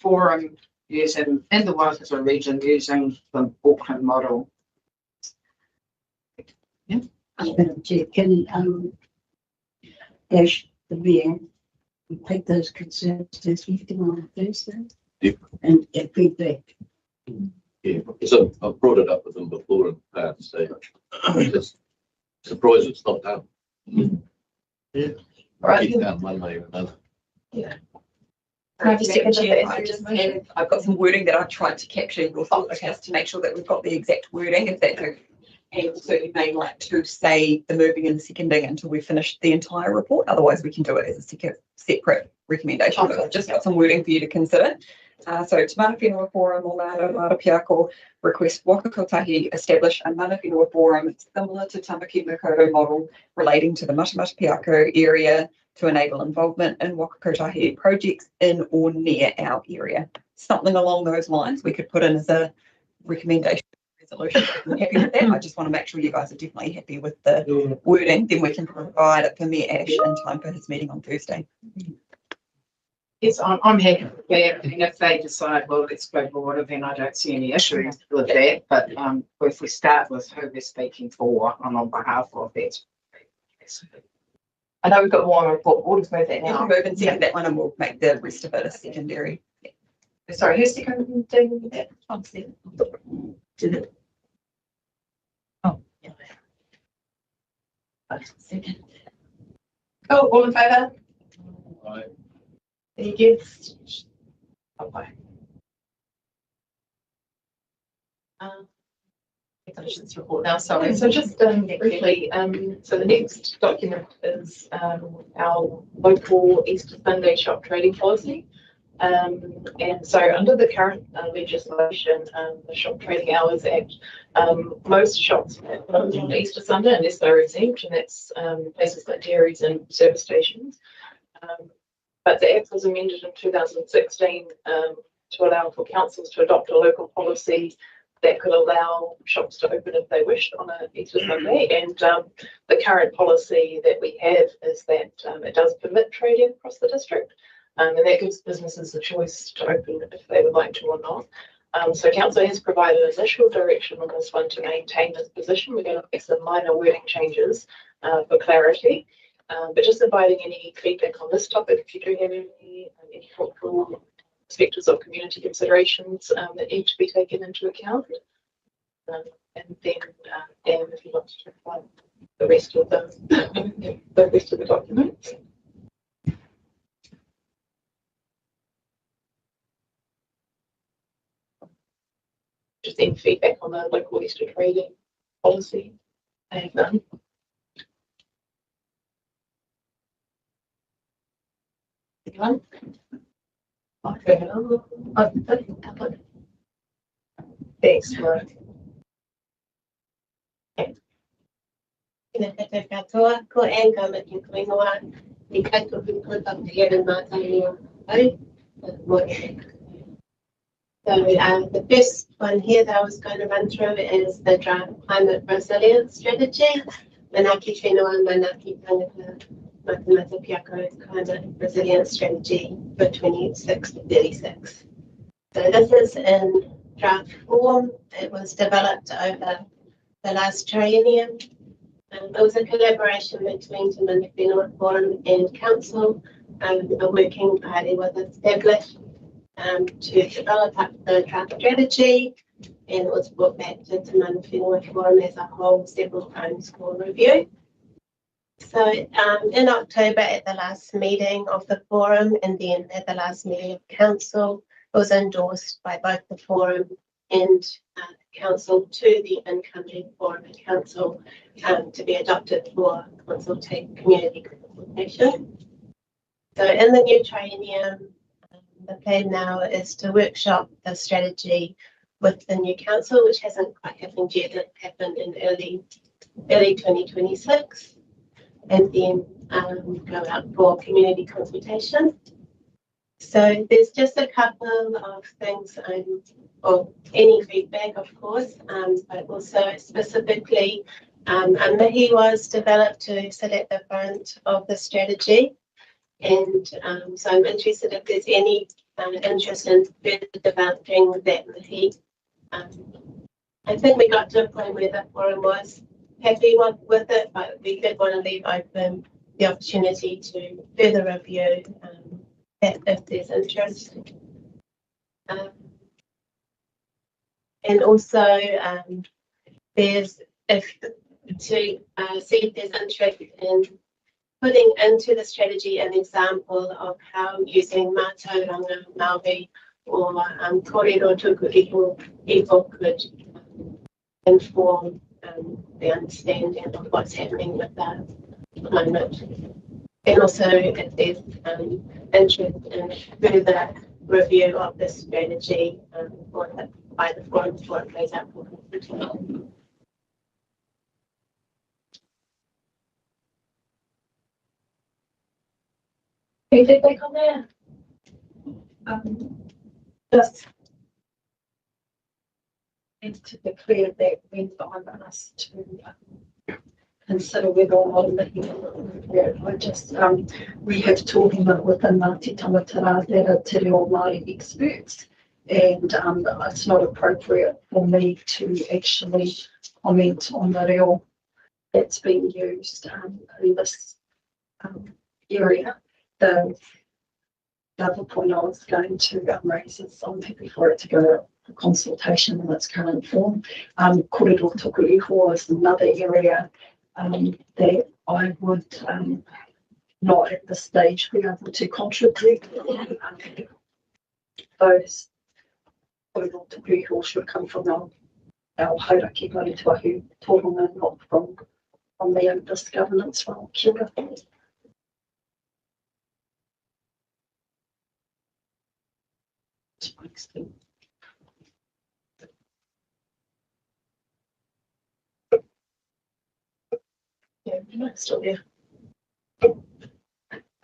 Forum using in the Waikato region using the Auckland model. Yeah. Madam Chair, can Ash, the mayor, take those concerns to meeting on Thursday? Yep. And get feedback. Yeah, so I've brought it up with them before in the past, so just surprised it's not done. Yeah. Right. Keep down one way or another. Yeah. Madam Chair, I've got some wording that I tried to capture your thoughts just to make sure that we've got the exact wording, if that's okay. And certainly may like to say the moving and the seconding until we finish the entire report. Otherwise, we can do it as a separate recommendation. But I've just got some wording for you to consider. So Te Mana Whenua Forum o Matamata-Piako request Waka Kotahi establish a Mana Whenua Forum similar to Tamaki Makaurau model relating to the Matamata-Piako area to enable involvement in Waka Kotahi projects in or near our area. Something along those lines we could put in as a recommendation resolution. If you're happy with that, I just want to make sure you guys are definitely happy with the wording. Then we can provide it for Mayor Ash in time for his meeting on Thursday. Yes, I'm happy with that. And if they decide, well, let's go forward, then I don't see any issues with that. But if we start with who we're speaking for and on behalf of that. I know we've got more on the report. We'll just move that You now. can move and second that one and we'll make the rest of it a secondary. Sorry, who's seconding that? Did it? Oh, yeah. Second. Oh, all in favour? Aye. Any against? Okay. Resolutions report now, sorry. So just briefly, so the next document is our local Easter Sunday shop trading policy. And so under the current legislation, the Shop Trading Hours Act, most shops close on Easter Sunday unless they're exempt, and that's places like dairies and service stations. But the Act was amended in 2016 to allow for councils to adopt a local policy that could allow shops to open if they wished on an Easter Sunday. And the current policy that we have is that it does permit trading across the district. And that gives businesses the choice to open if they would like to or not. So council has provided initial direction on this one to maintain this position. We're going to make some minor wording changes for clarity. But just inviting any feedback on this topic, if you do have any helpful perspectives or community considerations that need to be taken into account. And then Dan, if you'd like to talk about the rest of the documents. Just any feedback on the local Easter trading policy. I have none. Anyone? Thanks, Laura. Katoa, ko enga me ki Whenua, ni kaito put up together Matamata-Piako, right? So the first one here that I was going to run through is the draft climate resilience strategy. Manaki Whenua, Manaki Tangata, Matamata-Piako climate resilience strategy for 26 to 36. So this is in draft form. It was developed over the last triennium. It was a collaboration between Te Mana Whenua Forum and Council. The working party was established to develop up the draft strategy, and it was brought back to Te Mana Whenua Forum as a whole several times for review. So in October at the last meeting of the forum and then at the last meeting of council, it was endorsed by both the forum and council to the incoming forum and council to be adopted for community consultation. So in the new triennium, the plan now is to workshop the strategy with the new council, which hasn't quite happened yet. It happened in early 2026, and then go out for community consultation. So there's just a couple of things, or any feedback, of course, but also specifically, a mihi was developed to sit at the front of the strategy. And so I'm interested if there's any interest in further developing that mihi. I think we got to a point where the forum was happy with it, but we did want to leave open the opportunity to further review that if there's interest. And also there's see if there's interest in putting into the strategy an example of how using Mātauranga, Māori, or Kōrero Tuku Iho could inform the understanding of what's happening with the climate. And also if there's interest in further review of this strategy by the forum before it goes out for consultation. Any feedback on that? Just need to be clear that when I'm asked to consider whether or not I'm looking at I just we have told him that within Ngāti Tamatara that are Te Reo Māori experts, and it's not appropriate for me to actually comment on the reo that's being used in this area. The other point I was going to raise is I'm happy for it to go for consultation in its current form. Kōrero Tuku Iho is another area that I would not at this stage be able to contribute. Those Kōrero Tuku Iho should come from our hauraki Tuahu Toronga, not from me in this governance role. Kia ora. Yeah, Mike's still there.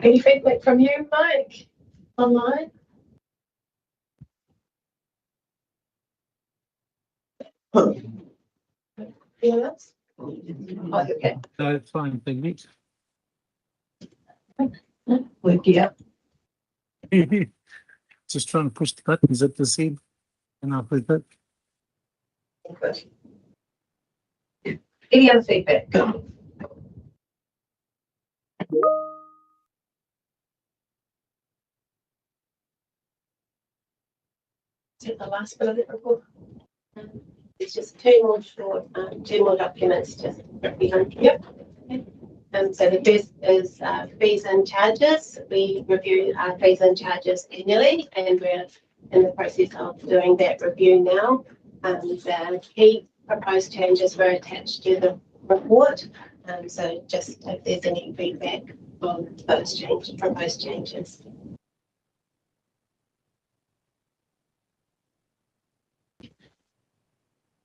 Any feedback from you, Mike, online? Anyone else? Oh, okay. No, it's fine, thank We're here. you. Just trying to push the buttons at the same. And I'll put that. Good. Any other feedback? Is it the last bit of the report? It's just two more documents just behind. Yep. So the first is fees and charges. We review our fees and charges annually, and we're in the process of doing that review now. The key proposed changes were attached to the report. So just if there's any feedback on those proposed changes.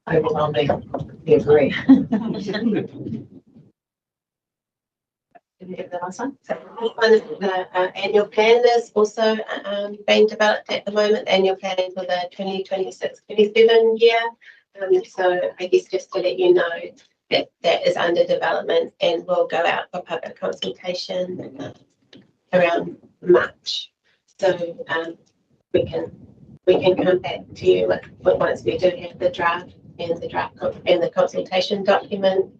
Overwhelming, we agree. The last one. So one is the annual plan is also being developed at the moment, annual plan for the 2026-27 year. So I guess just to let you know that that is under development and will go out for public consultation around March. So we can come back to you with once we do have the draft and the consultation document,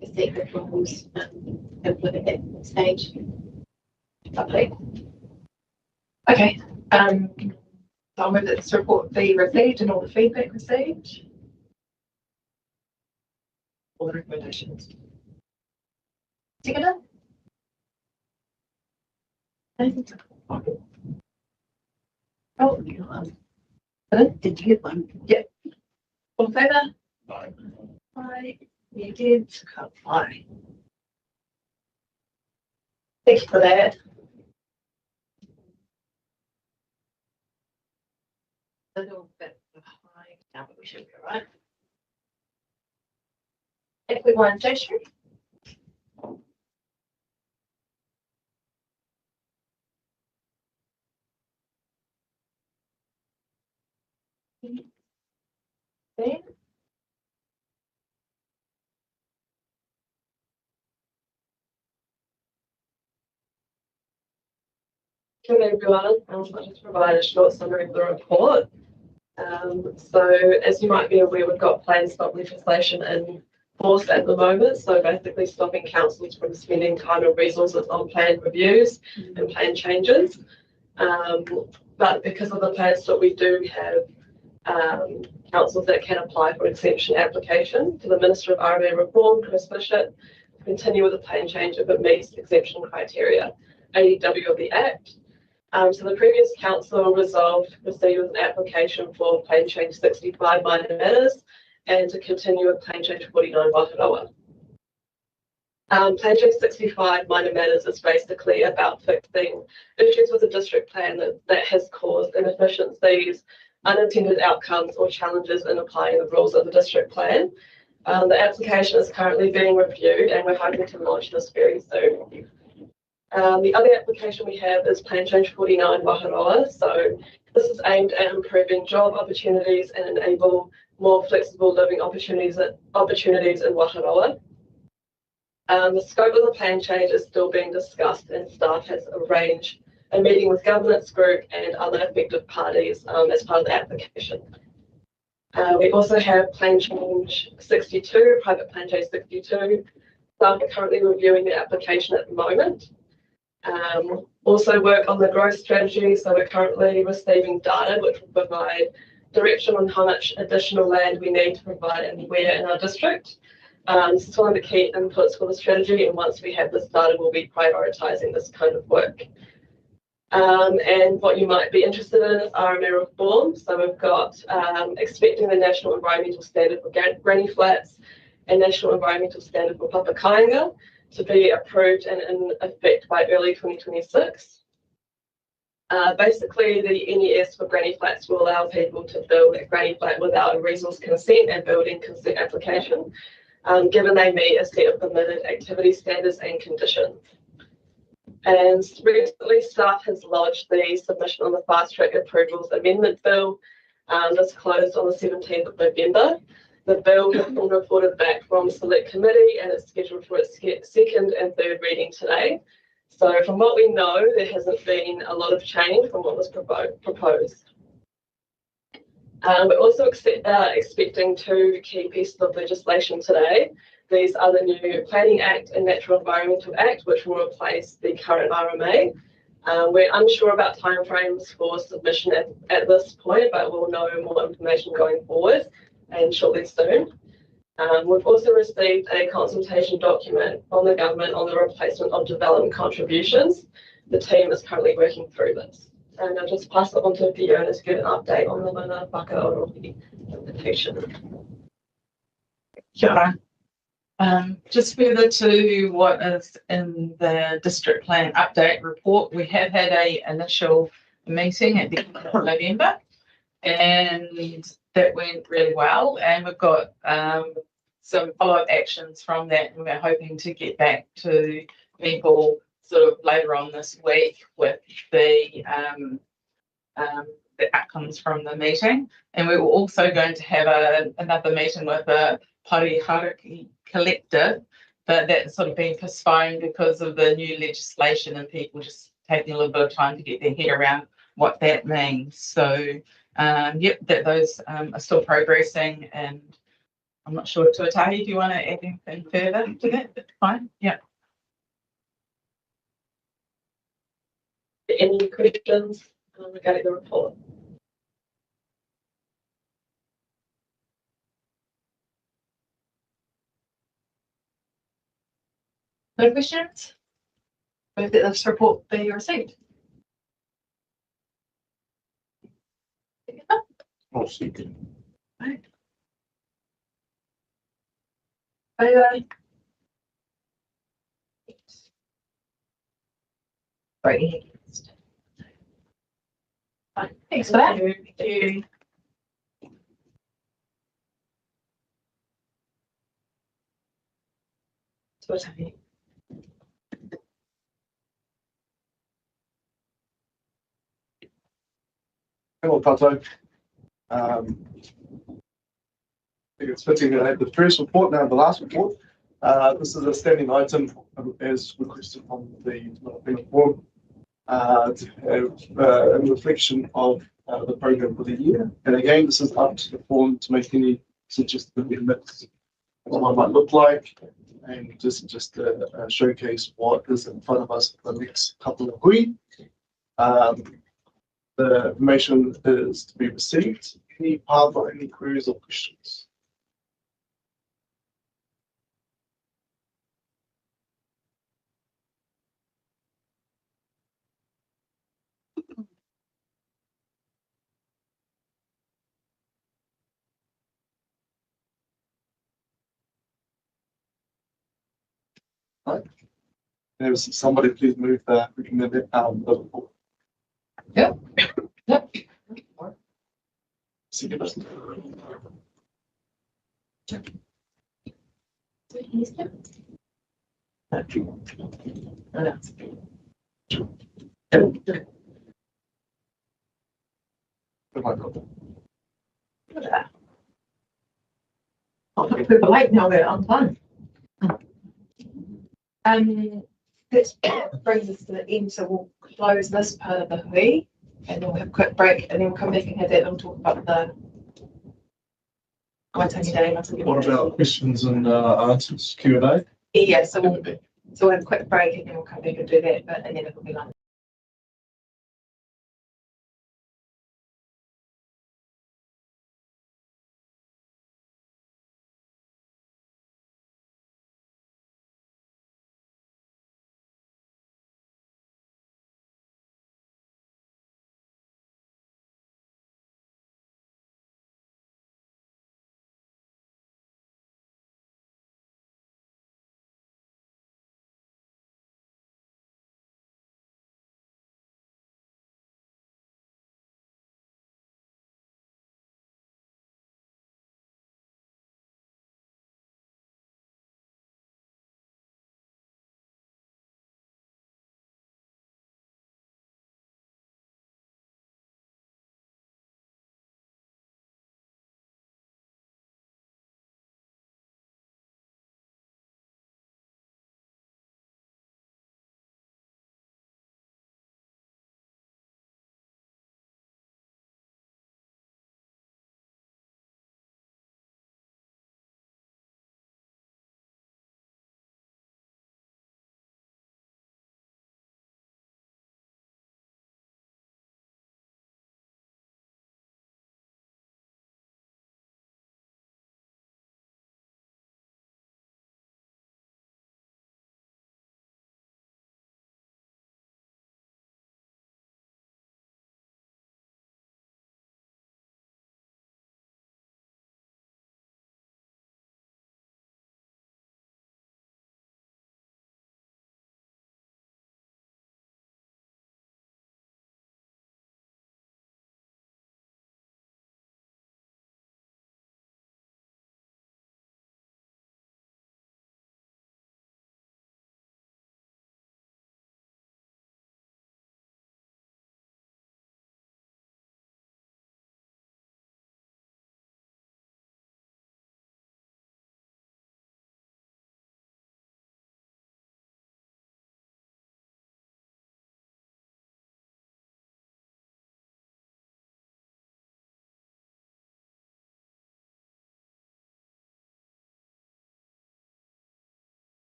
the secret rules, and put it at that stage. Lovely. Okay. So I'll move that this report be received and all the feedback received. All the recommendations. Seconder? Oh, did you get one? Yep. All in favour? Aye. Aye. You did. Aye. Thank you for that. A little bit behind now, but we should be all right. If we want Joshua. Ben? Good everyone. I'll just provide a short summary of the report. So as you might be aware, we've got plan stop legislation in force at the moment. So basically stopping councils from spending time and resources on plan reviews and plan changes. But because of the plan stop, we do have councils that can apply for exemption application to the Minister of RMA Reform, Chris Bishop, continue with the plan change if it meets exemption criteria, ADW of the Act. So the previous council resolved to proceed with an application for plan change 65 minor matters and to continue with plan change 49 Wakaroa. Plan change 65 minor matters is basically about fixing issues with the district plan that has caused inefficiencies, unintended outcomes or challenges in applying the rules of the district plan. The application is currently being reviewed and we're hoping to launch this very soon. The other application we have is Plan Change 49 Wakaroa. So this is aimed at improving job opportunities and enable more flexible living opportunities in Wakaroa. The scope of the plan change is still being discussed and staff has arranged a meeting with governance group and other affected parties as part of the application. We also have Plan Change 62, Private Plan Change 62. Staff are currently reviewing the application at the moment. Also work on the growth strategy. So we're currently receiving data which will provide direction on how much additional land we need to provide and where in our district. This is one of the key inputs for the strategy, and once we have this data, we'll be prioritising this kind of work. And what you might be interested in is RMA reform. So we've got expecting the National Environmental Standard for Granny Flats and National Environmental Standard for Papakainga to be approved and in effect by early 2026. Basically, the NES for Granny Flats will allow people to build a granny flat without a resource consent and building consent application, given they meet a set of permitted activity standards and conditions. And recently, staff has lodged the submission on the Fast Track Approvals Amendment Bill. This closed on the 17th of November. The bill has been reported back from Select Committee and it's scheduled for its second and third reading today. So from what we know, there hasn't been a lot of change from what was proposed. We're also expecting two key pieces of legislation today. These are the new Planning Act and Natural Environmental Act, which will replace the current RMA. We're unsure about timeframes for submission at this point, but we'll know more information going forward and shortly soon. We've also received a consultation document from the government on the replacement of development contributions. The team is currently working through this. And I'll just pass it on to Fiona to give an update on the Mana Whakaorohi implementation. Kia ora. Just further to what is in the district plan update report, we have had an initial meeting at the end of November and that went really well, and we've got some follow-up actions from that, and we're hoping to get back to people sort of later on this week with the outcomes from the meeting. And we were also going to have another meeting with the Parihariki collective, but that's sort of been postponed because of the new legislation and people just taking a little bit of time to get their head around what that means. So yep, those are still progressing, and I'm not sure, Tuatahi, do you want to add anything further to that? Fine, yeah. Any questions regarding the report? No questions? Move that this report be received. I'll second. Right. Bye. Right. Thanks for that. Thank you. So what's happening? Hello, Tato. I think it's fitting that I have the first report, now the last report. This is a standing item as requested from the forum to have a reflection of the program for the year. And again, this is up to the forum to make any suggested amendments, what one might look like, and just showcase what is in front of us for the next couple of weeks. The information is to be received. Any part or any queries or questions? Somebody please move the recommended the report. Yep. Yep. Second. People late now, we're on time. This brings us to the end, so we'll close this part of the hui, and then we'll have a quick break, and then we'll come back and have that and talk about the Waitangi Day. What about questions and answers, Q&A? Yeah, so we'll have a quick break, and then we'll come back and do that, and then it'll be like